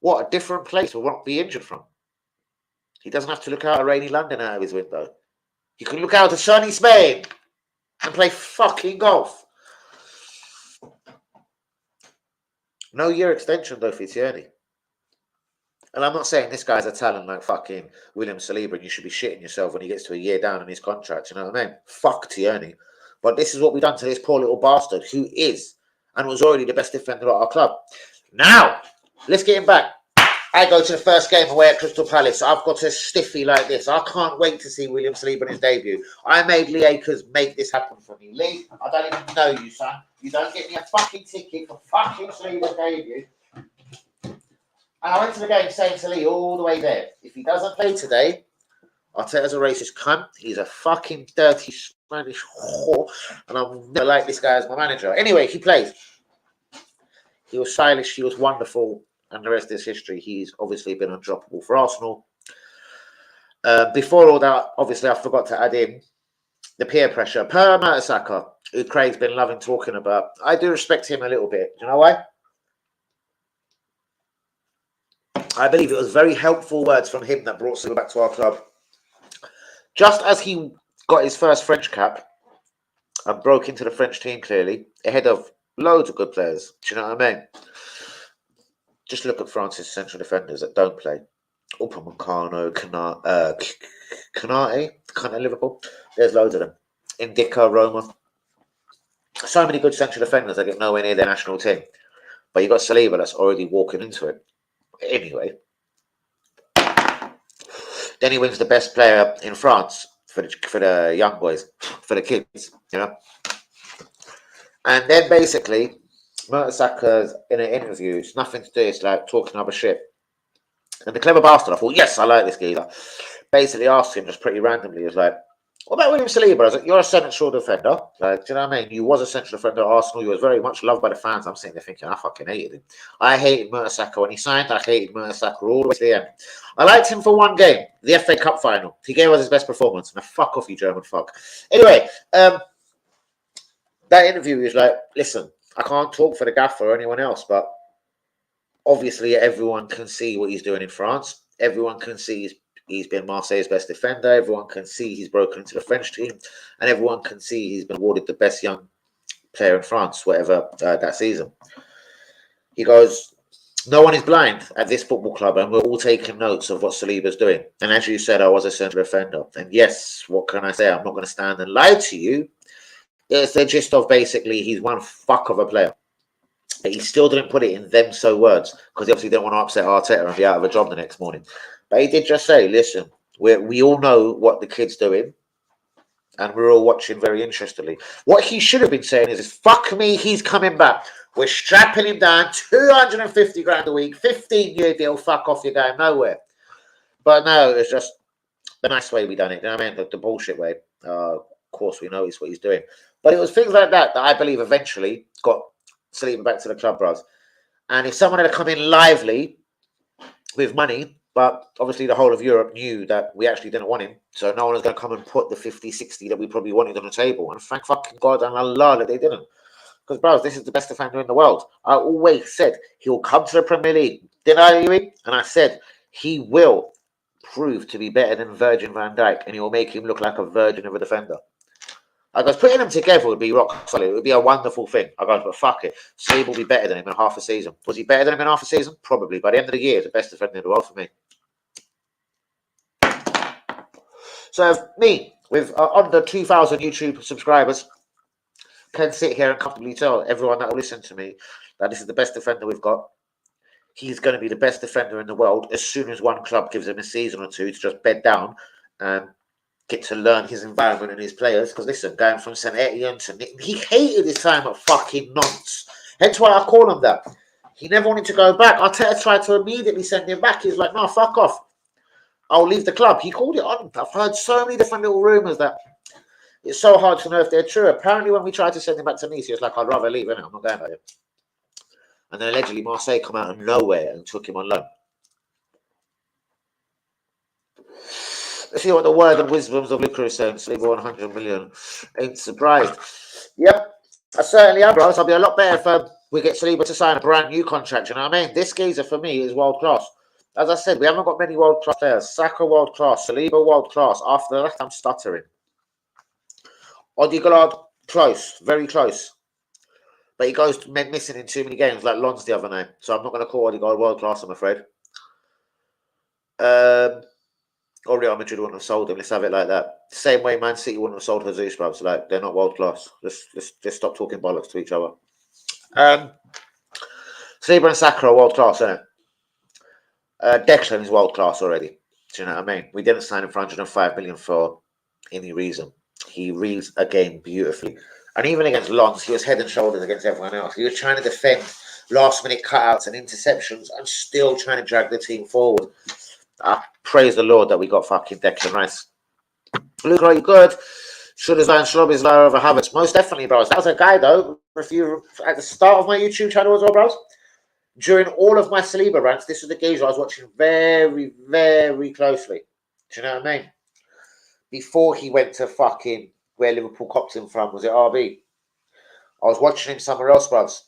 What, a different place will not be injured from? He doesn't have to look out at rainy London out of his window. He can look out to sunny Spain and play fucking golf. No year extension though for Tierney. And I'm not saying this guy's a talent like fucking William Saliba and you should be shitting yourself when he gets to a year down in his contract, you know what I mean? Fuck Tierney. But this is what we've done to this poor little bastard who is and was already the best defender at our club. Now, let's get him back. I go to the first game away at Crystal Palace. I've got a stiffy like this. I can't wait to see William Saliba in his debut. I made Lee Akers make this happen for me. Lee, I don't even know you, son. You don't get me a fucking ticket for fucking Saliba's debut. And I went to the game saying to Lee all the way there, if he doesn't play today, Arteta's a racist cunt. He's a fucking dirty Spanish whore. And I'll never like this guy as my manager. Anyway, he plays. He was stylish. He was wonderful. And the rest is history. He's obviously been undroppable for Arsenal. Before all that, obviously, I forgot to add in the peer pressure. Per Mertesacker, who Craig's been loving talking about. I do respect him a little bit. Do you know why? I believe it was very helpful words from him that brought Saliba back to our club. Just as he got his first French cap and broke into the French team clearly, ahead of loads of good players. Do you know what I mean? Just look at France's central defenders that don't play. Upamecano, Kanate, Liverpool. There's loads of them. Indica, Roma. So many good central defenders that get nowhere near their national team. But you got Saliba that's already walking into it. Anyway, then he wins the best player in France for the young boys, for the kids, you know. And then basically, Mertesacker's in an interview, it's nothing to do, it's like talking other shit. And the clever bastard, I thought, yes, I like this geezer. Basically asked him just pretty randomly, he was like, what about William Saliba? I was like, you're a central defender. Like, do you know what I mean? You was a central defender at Arsenal. You was very much loved by the fans. I'm sitting there thinking, I fucking hated him. I hated Mertesacker when he signed. I hated Mertesacker all the way to the end. I liked him for one game, the FA Cup final. He gave us his best performance. Now, fuck off, you German fuck. Anyway, that interview was like, listen, I can't talk for the gaffer or anyone else, but obviously everyone can see what he's doing in France. Everyone can see he's been Marseille's best defender. Everyone can see he's broken into the French team. And everyone can see he's been awarded the best young player in France, whatever, that season. He goes, no one is blind at this football club, and we're all taking notes of what Saliba's doing. And as you said, I was a central defender. And yes, what can I say? I'm not going to stand and lie to you. It's the gist of basically he's one fuck of a player. But he still didn't put it in them so words because he obviously didn't want to upset Arteta and be out of a job the next morning. But he did just say, listen, we all know what the kid's doing and we're all watching very interestedly. What he should have been saying is fuck me, he's coming back. We're strapping him down, 250 grand a week, 15-year deal, fuck off, you're going nowhere. But no, it's just the nice way we done it. You know what I mean? The bullshit way. Of course, we know it's what he's doing. But it was things like that I believe eventually got Saliba back to the club, bros. And if someone had come in lively with money, but obviously the whole of Europe knew that we actually didn't want him, so no one was going to come and put the 50, 60 that we probably wanted on the table. And thank fucking God and Allah that they didn't. Because, bros, this is the best defender in the world. I always said he'll come to the Premier League. Didn't I, Louis? And I said he will prove to be better than Virgin van Dijk, and he will make him look like a virgin of a defender. I goes, putting them together would be rock solid. It would be a wonderful thing. I goes, but fuck it. Saliba will be better than him in half a season. Was he better than him in half a season? Probably. By the end of the year, he's the best defender in the world for me. So me, with under 2,000 YouTube subscribers, can sit here and comfortably tell everyone that will listen to me that this is the best defender we've got. He's going to be the best defender in the world as soon as one club gives him a season or two to just bed down and get to learn his environment and his players. Because listen, going from St Etienne to he hated his time at fucking Nantes. Hence why I call him that. He never wanted to go back. Arteta tried to immediately send him back. He's like, no, fuck off. I'll leave the club. He called it on. I've heard so many different little rumours that it's so hard to know if they're true. Apparently, when we tried to send him back to Nice, he was like, I'd rather leave, innit? I'm not going back here. And then allegedly Marseille come out of nowhere and took him on loan. Let's see what the word and wisdoms of Luca is saying. Saliba 100 million. Ain't surprised. Yep, I certainly am, bros. I'll be a lot better if we get Saliba to sign a brand new contract. You know what I mean? This geezer for me is world class. As I said, we haven't got many world class players. Saka world class, Saliba world class. After that, I'm stuttering. Odegaard, close, very close. But he goes missing in too many games like Lons the other night. So I'm not going to call Odegaard world class, I'm afraid. Or Real Madrid wouldn't have sold him. Let's have it like that. Same way Man City wouldn't have sold Jesus, bro. So like, they're not world class. Let's stop talking bollocks to each other. Saliba and Saka are world class, isn't it? Declan is world class already. Do you know what I mean? We didn't sign him for 105 million for any reason. He reads a game beautifully. And even against Lons, he was head and shoulders against everyone else. He was trying to defend last-minute cutouts and interceptions and still trying to drag the team forward. Praise the Lord that we got fucking Declan Rice. Luke, are you good? Schubisla over Havertz. Most definitely, bros. That was a guy, though, if you at the start of my YouTube channel as well, bros. During all of my Saliba rants, this was the geezer I was watching very, very closely. Do you know what I mean? Before he went to fucking where Liverpool copped him from, was it RB? I was watching him somewhere else, bros.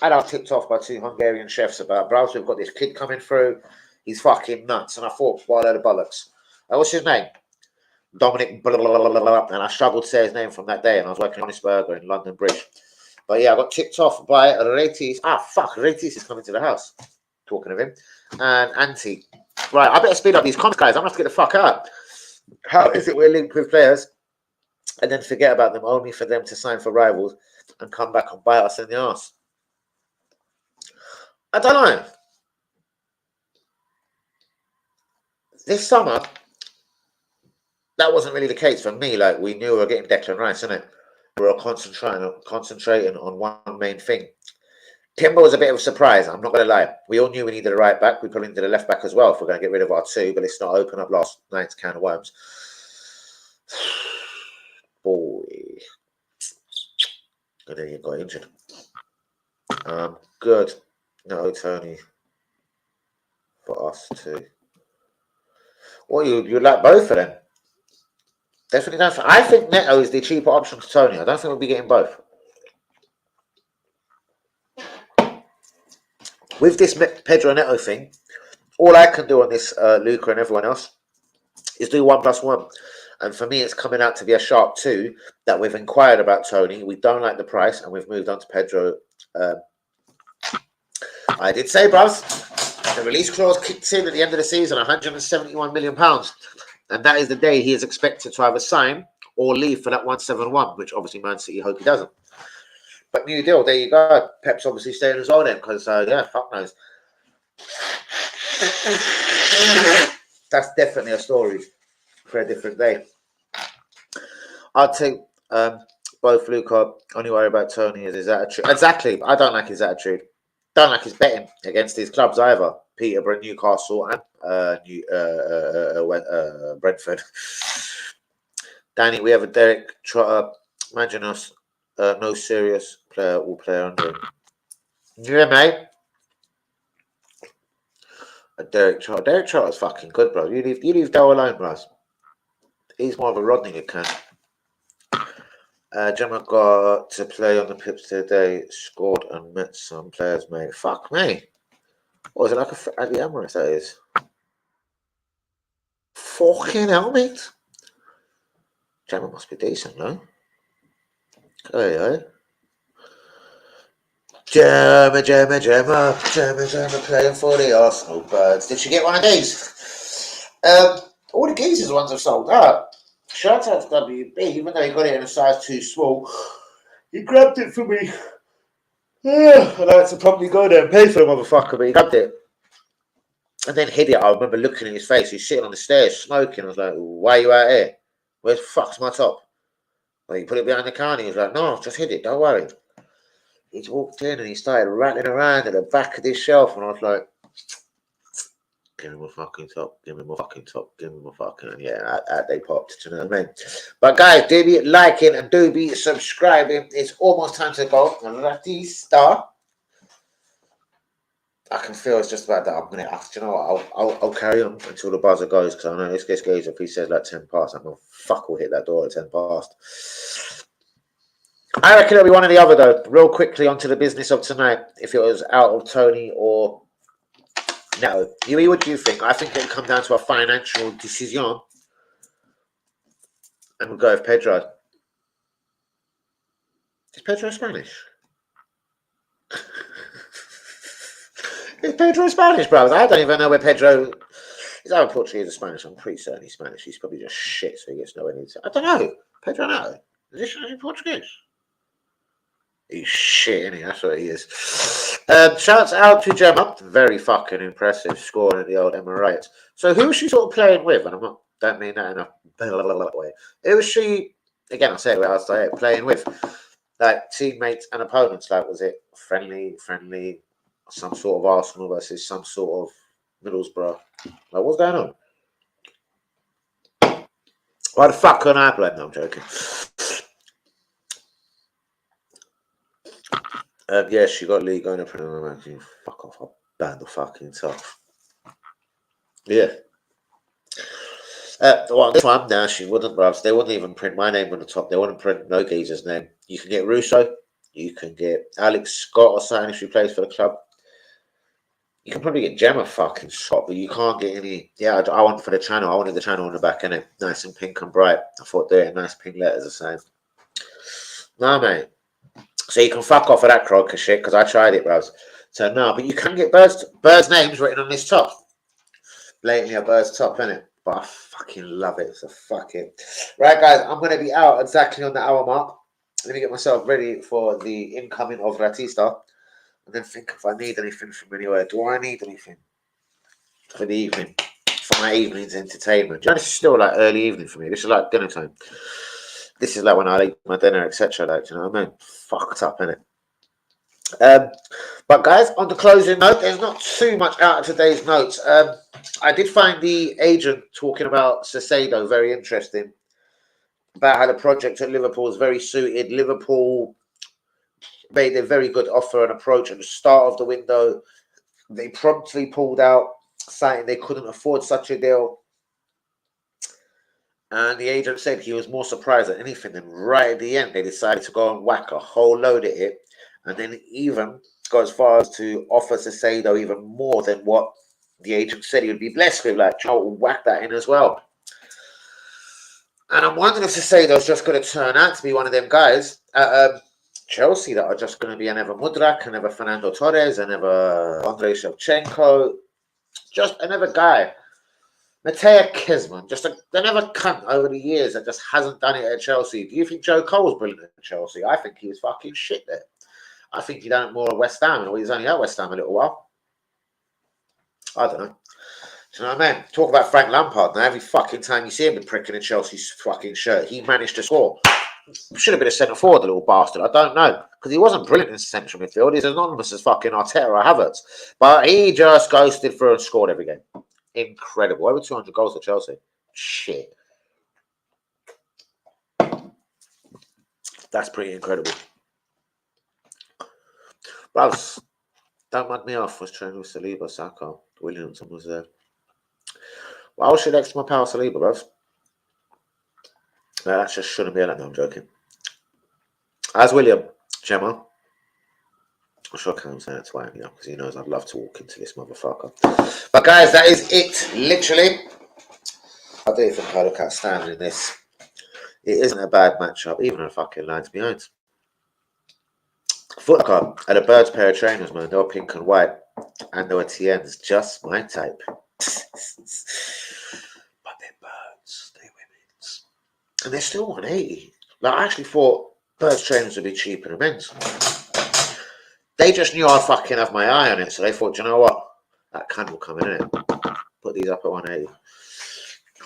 And I was tipped off by 2 Hungarian chefs about, bros, we've got this kid coming through. He's fucking nuts. And I thought, what a load of bollocks. What's his name? Dominic blah, blah, blah, blah, blah. And I struggled to say his name from that day. And I was working on his burger in London Bridge. But yeah, I got tipped off by Retis. Retis is coming to the house. Talking of him. And Antti. Right, I better speed up these comments, guys. I'm going to have to get the fuck out. How is it we're linked with players and then forget about them only for them to sign for rivals and come back and bite us in the arse? I don't know. This summer, that wasn't really the case for me. Like, we knew we were getting Declan Rice, innit? We were concentrating on one main thing. Timber was a bit of a surprise, I'm not going to lie. We all knew we needed a right back. We probably needed a left back as well if we're going to get rid of our two, but let's not open up last night's can of worms. Boy. And then he got injured. Good. No, Tony. For us too. Well, you like both of them. Definitely don't. I think Neto is the cheaper option to Tony. I don't think we'll be getting both. With this Pedro Neto thing, all I can do on this, Luca and everyone else, is do 1+1. And for me, it's coming out to be a sharp 2 that we've inquired about Tony. We don't like the price, and we've moved on to Pedro. I did say, bros, the release clause kicks in at the end of the season, £171 million. And that is the day he is expected to either sign or leave for that 171, which obviously Man City hope he doesn't. But new deal, there you go. Pep's obviously staying as well then, because, yeah, fuck knows. That's definitely a story for a different day. I'd take both Luca. Only worry about Tony is his attitude. Exactly. I don't like his attitude. Don't like his betting against these clubs either. Peterborough, Newcastle, and Brentford. Danny, we have a Derek Trotter. Imagine us. No serious player will play under him. Yeah, mate. Derek Charles. Derek Charles is fucking good, bro. You leave Doe alone, bro. He's more of a Rodney account. Gemma got to play on the pips today, scored and met some players, mate. Fuck me. What was it like at the Emirates, that is? Fucking hell, mate. Gemma must be decent, no? Hey. Gemma playing for the Arsenal Birds. Did she get one of these? All the geezers ones have sold out. Shout out to WB, even though he got it in a size too small. He grabbed it for me. Yeah, I had to probably go there and pay for the motherfucker, but he grabbed it. And then hid it. I remember looking in his face. He's sitting on the stairs smoking. I was like, why are you out here? Where the fuck's my top? Well, he put it behind the counter. He was like, no, just hid it. Don't worry. He walked in and he started rattling around at the back of this shelf. And I was like, give me my fucking top. Give me my fucking top. Give me my fucking... And yeah, out they popped. Do you know what I mean? But guys, do be liking and do be subscribing. It's almost time to go. Ratista. I can feel it's just about that. I'm gonna ask. You know what? I'll carry on until the buzzer goes because I know this goes. If he says like 10 past, I'm gonna fuck will hit that door at 10 past. I reckon it'll be one or the other though. Real quickly onto the business of tonight. If it was out of Tony or no, what do you think? I think it'll come down to a financial decision, and we'll go with Pedro. Is Pedro Spanish? Is Pedro Spanish, bro? I don't even know where Pedro is. Either Portuguese or Spanish. I'm pretty certain he's Spanish. He's probably just shit, so he gets nowhere near it. I don't know. Pedro, no. Is he Portuguese? He's shit, isn't he? That's what he is. Shouts out to Gemma. Very fucking impressive scoring at the old Emirates. So who was she sort of playing with? And don't mean that in a way. Who was she? Again, I'll say it. I was playing with like teammates and opponents. Like, was it friendly? Some sort of Arsenal versus some sort of Middlesbrough. Like, what's going on? Why the fuck can't I play? No, I'm joking. Yeah, she got Lee going up and I'm fuck off, I'll ban the fucking top. Yeah. Well, this one, now she wouldn't, bruv. They wouldn't even print my name on the top. They wouldn't print no geezer's name. You can get Russo. You can get Alex Scott or something if she plays for the club. You can probably get Gemma fucking Scott, but you can't get any. Yeah, I want for the channel. I wanted the channel on the back, innit? Nice and pink and bright. I thought they had nice pink letters the same. No, mate. So you can fuck off of that crocker shit because I tried it, bros. So no, but you can get birds' names written on this top. Blatantly a bird's top, innit? But I fucking love it. So fuck it. Right, guys, I'm going to be out exactly on the hour mark. Let me get myself ready for the incoming of Ratista. And then think if I need anything from anywhere. Do I need anything for the evening? For my evening's entertainment. Do you know, this is still like early evening for me. This is like dinner time. This is like when I eat my dinner, etc. Like, do you know what I mean? Fucked up, innit? But guys, on the closing note, there's not too much out of today's notes. I did find the agent talking about Caicedo very interesting, about how the project at Liverpool is very suited. Liverpool made a very good offer and approach at the start of the window. They promptly pulled out, saying they couldn't afford such a deal. And the agent said he was more surprised than anything. And right at the end, they decided to go and whack a whole load at it. And then even go as far as to offer Caicedo even more than what the agent said he would be blessed with. Like, Joe whack that in as well. And I'm wondering if Caicedo's just going to turn out to be one of them guys at Chelsea that are just going to be another Mudrak, another Fernando Torres, another Andrei Shevchenko. Just another guy. Mateo Kisman, just another cunt over the years that just hasn't done it at Chelsea. Do you think Joe Cole's brilliant at Chelsea? I think he was fucking shit there. I think he done it more at West Ham, and he's only at West Ham a little while. I don't know. Do you know what I mean? Talk about Frank Lampard now. Every fucking time you see him pricking in Chelsea's fucking shirt, he managed to score. Should have been a centre forward, the little bastard. I don't know. Because he wasn't brilliant in central midfield. He's anonymous as fucking Arteta or Havertz. But he just ghosted through and scored every game. Incredible. Over 200 goals for Chelsea. Shit. That's pretty incredible. But Don't mud me off. Was training with Saliba, Saka, Williamson was there. Why was she next to my pal Saliba, bros? No, that just shouldn't be like that. No, I'm joking. As William, Gemma. I'm sure I can't say that twice, yeah, because he knows I'd love to walk into this motherfucker. But guys, that is it. Literally. I don't think I look outstanding in this. It isn't a bad matchup, even a fucking lines behind. Foot Locker had a Birds pair of trainers, man. They were pink and white, and they were TNs, just my type. But they're Birds, they're women's, and they're still 180. Like, I actually thought Birds trainers would be cheaper than men's. They just knew I'd fucking have my eye on it, so they thought, you know what, that can will come in it. Put these up at 180. I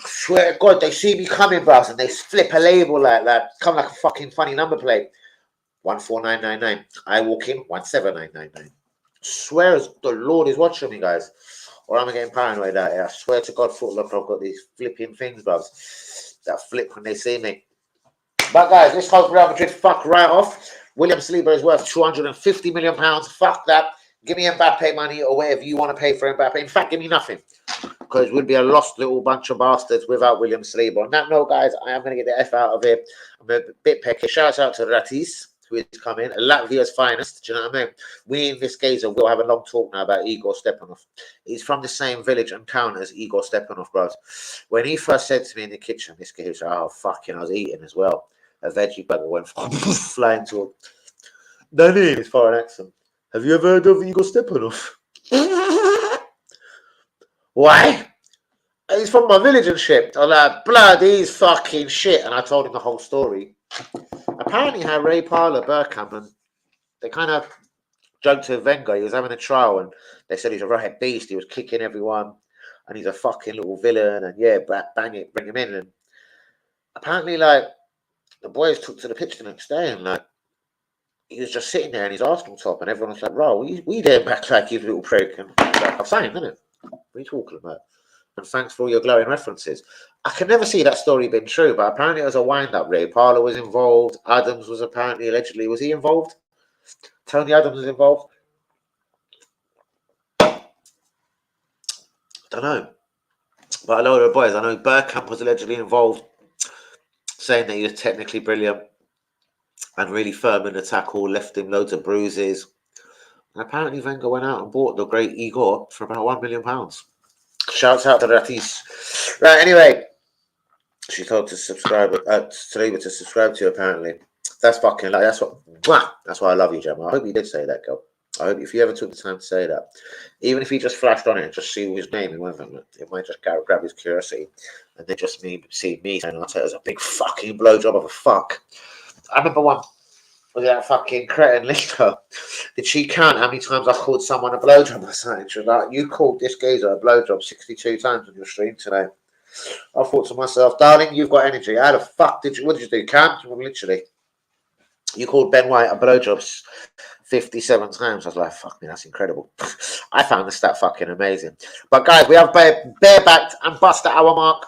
swear to God, they see me coming, bros, and they flip a label like that, come like a fucking funny number plate. 14999. I walk in 17999. Swear as the Lord is watching me, guys. Or am I getting paranoid out here? I swear to God, Foot Locker, I've got these flipping things, bros, that flip when they see me. But guys, let's hope Real Madrid fuck right off. William Saliba is worth £250 million. Fuck that. Give me Mbappe money or whatever you want to pay for Mbappe. In fact, give me nothing. Because we'd be a lost little bunch of bastards without William Saliba. On that note, guys, I am going to get the F out of here. I'm a bit pecky. Shout out to Ratis, who is coming. Latvia's finest. Do you know what I mean? We in this gazer will have a long talk now about Igor Stepanov. He's from the same village and town as Igor Stepanov, bros. When he first said to me in the kitchen, this guy was like, oh, fucking, I was eating as well. A veggie burger went flying to him. Danny, his foreign accent. Have you ever heard of Igor Stepanov? Why? He's from my village and shit. I'm like, bloody fucking shit. And I told him the whole story. Apparently, how Ray Parlour, Bergkamp, and they kind of joked to Wenger. He was having a trial, and they said he's a right beast. He was kicking everyone, and he's a fucking little villain. And yeah, bang it, bring him in. And apparently, like, the boys took to the pitch the next day, and like, he was just sitting there in his Arsenal top, and everyone was like, "Bro, we dare back like you little prick." And like, I'm saying, isn't it? What are you talking about? And thanks for all your glowing references. I can never see that story being true, but apparently it was a wind-up. Ray Parlour was involved. Adams was apparently, allegedly, was he involved? Tony Adams was involved. Don't know, but a lot of the boys. I know Bergkamp was allegedly involved, saying that he was technically brilliant and really firm in the tackle, left him loads of bruises. And apparently Wenger went out and bought the great Igor for about £1 million. Shouts out to Ratis. Right, anyway, she told to subscribe, Saliba to subscribe to you, apparently. That's fucking, like, that's why I love you, Gemma. I hope you did say that, girl. I hope if you ever took the time to say that, even if he just flashed on it and just see his name, it might just grab his curiosity, and then just see me saying Arteta's a big fucking blowjob of a fuck. I remember one with that fucking cretin Lister. Did she count how many times I called someone a blowjob or something? She was like, you called this geezer a blowjob 62 times on your stream today. I thought to myself, darling, you've got energy. How the fuck what did you do, Cam? Well, literally, you called Ben White a blowjob 57 times. I was like, fuck me, that's incredible. I found the stat fucking amazing. But guys, we have barebacked and bust at our mark.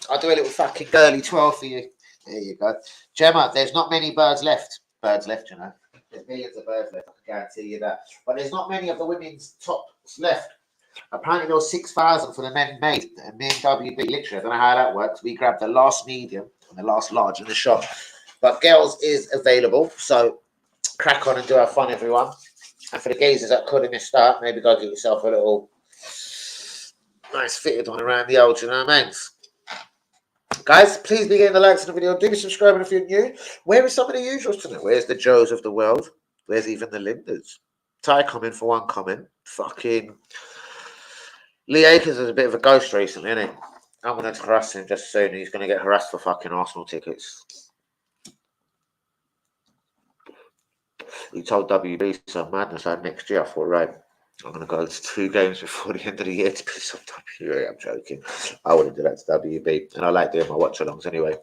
I'll do a little fucking girly 12 for you. There you go. Gemma, there's not many birds left, you know. There's millions of birds left, I can guarantee you that. But there's not many of the women's tops left. Apparently there was 6,000 for the men made. And me and WB, literally, I don't know how that works. We grabbed the last medium and the last large in the shop. But girls is available, so crack on and do have fun, everyone. And for the gazers that could have missed out, maybe go get yourself a little nice fitted one around the old, you know what I mean? Guys, please be getting the likes on the video. Do be subscribing if you're new. Where is some of the usuals tonight? Where's the Joes of the world? Where's even the Linders? Ty coming for one comment. Fucking Lee Akers is a bit of a ghost recently, isn't he? I'm going to harass him just soon. He's going to get harassed for fucking Arsenal tickets. He told WB some madness like next year. I thought, right, I'm going to go to 2 games before the end of the year to piss off WB. I'm joking. I wouldn't do that to WB. And I like doing my watch-alongs anyway.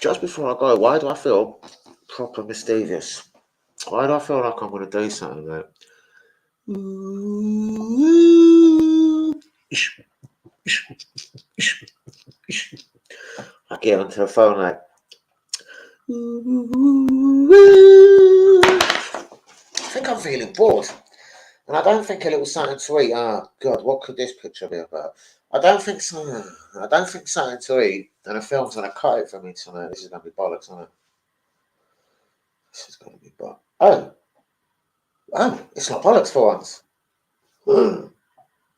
Just before I go, why do I feel proper mischievous? Why do I feel like I'm going to do something like I get onto the phone like I'm feeling bored. And I don't think a little something to eat. Oh God, what could this picture be about? I don't think so. I don't think something to eat. And a film's gonna cut it for me tonight. This is gonna be bollocks, isn't it? This is gonna be bollocks. Oh, it's not bollocks for once.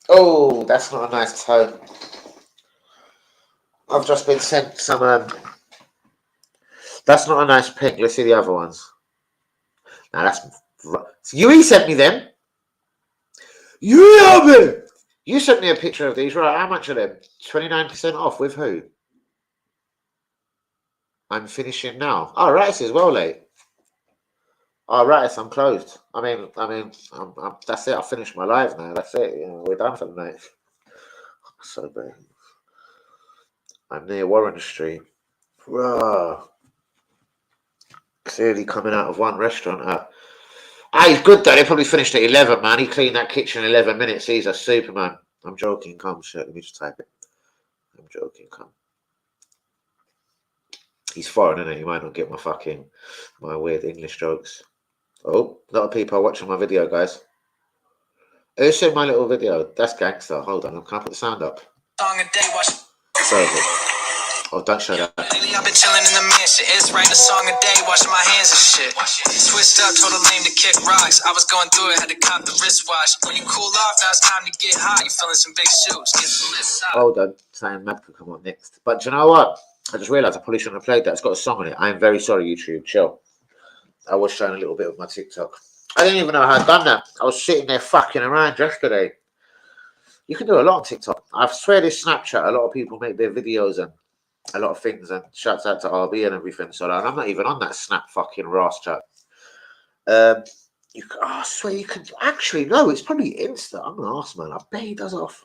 Oh, that's not a nice tone. I've just been sent some. That's not a nice pink. Let's see the other ones. Now that's. So you sent me them. You sent me a picture of these, right? How much are them? 29% off with who? I'm finishing now. Oh, right, it's as well late. Oh, right, I'm closed. I mean, that's it. I finished my live now. That's it. You know, we're done for the night. So bad. I'm near Warren Street. Bro. Clearly coming out of one restaurant. He's good though. They probably finished at 11, man. He cleaned that kitchen in 11 minutes. He's a superman. I'm joking. Come, shit. Let me just type it. I'm joking. Come. He's foreign, isn't it? You might not get my weird English jokes. Oh, a lot of people are watching my video, guys. Who's seen my little video? That's gangster. Hold on. Can I put the sound up? Sorry. Oh, don't show that. Lately I've been chilling in the mansion. It's writing a song a day, washing my hands and shit. Switched up, told a lame to kick rocks. I was going through it, had to cop the wristwatch. When you cool off, now it's time to get hot. You feeling some big shoes, get some list out. Hold on, saying Mad could come on next. But do you know what? I just realised I probably shouldn't have played that. It's got a song on it. I am very sorry, YouTube. Chill. I was showing a little bit of my TikTok. I didn't even know how I'd done that. I was sitting there fucking around yesterday. You can do a lot on TikTok. I swear this Snapchat, a lot of people make their videos and a lot of things, and shouts out to RB and everything. So and I'm not even on that Snap fucking Ras chat. I swear you can actually no, it's probably Insta. I'm gonna ask, man. I bet he does it off.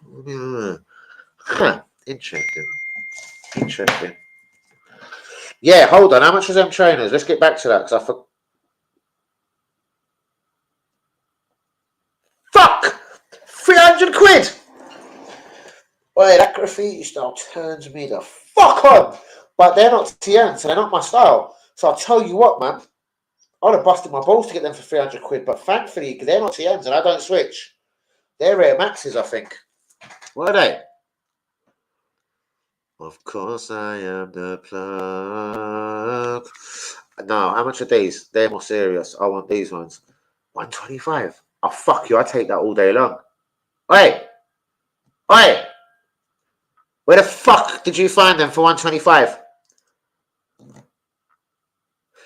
Interesting. Yeah, hold on. How much was them trainers? Let's get back to that because I forgot. Fuck! 300 quid! Boy, that graffiti style turns me the fuck on. But they're not TN, so they're not my style. So I'll tell you what, man. I'd have busted my balls to get them for 300 quid, but thankfully, they're not TNs and I don't switch. They're Air Maxes, I think. What are they? Of course I am the plug. No, how much are these? They're more serious. I want these ones. 125. Oh, fuck you. I take that all day long. Oi! Where the fuck did you find them for 125?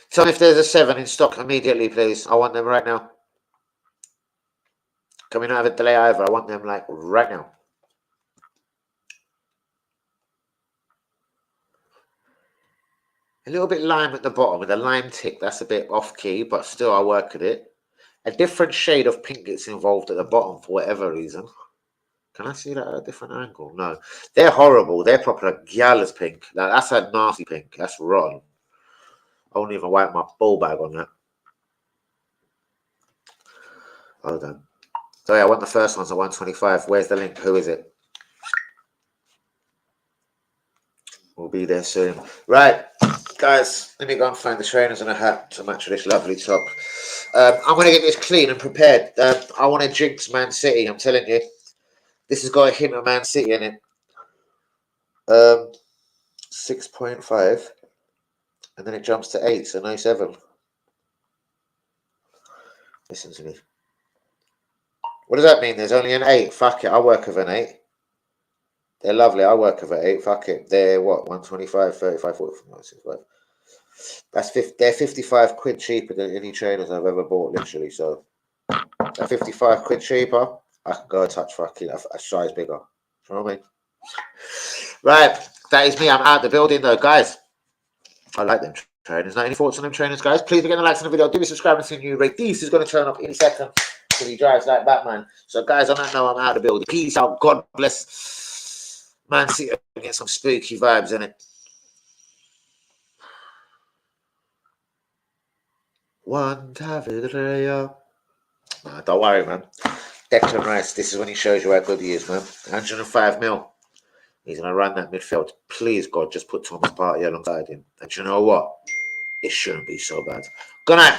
Tell me if there's a 7 in stock immediately, please. I want them right now. Can we not have a delay either? I want them like right now. A little bit lime at the bottom with a lime tick. That's a bit off key, but still I work at it. A different shade of pink gets involved at the bottom for whatever reason. Can I see that at a different angle? No. They're horrible. They're proper gallus pink. That's a nasty pink. That's rotten. I won't even wipe my ball bag on that. Hold on. So yeah, I want the first ones at 125. Where's the link? Who is it? We'll be there soon. Right, guys, let me go and find the trainers and a hat to match this lovely top. I'm going to get this clean and prepared. I want to jinx Man City, I'm telling you. This has got a hint of Man City in it. 6.5. And then it jumps to 8, so no 7. Listen to me. What does that mean? There's only an 8. Fuck it, I'll work with an 8. They're lovely. I work with an 8. Fuck it. They're what? 125, 35, 45, 65. That's 50, they're 55 quid cheaper than any trainers I've ever bought, literally. So, at 55 quid cheaper, I can go and touch fucking a size bigger. You know what I mean? Right. That is me. I'm out the building though, guys. I like them trainers. Any thoughts on them trainers, guys? Please begin the likes on the video. Do be subscribing to the new rate. This is going to turn up any second because he drives like Batman. So, guys, on that note, I'm out of the building. Peace out. God bless Man City. Get some spooky vibes in it. One Tavidrea. Nah, don't worry, man. Declan Rice, this is when he shows you how good he is, man. 105 mil. He's going to run that midfield. Please, God, just put Thomas Partey alongside him. And you know what? It shouldn't be so bad. Good night.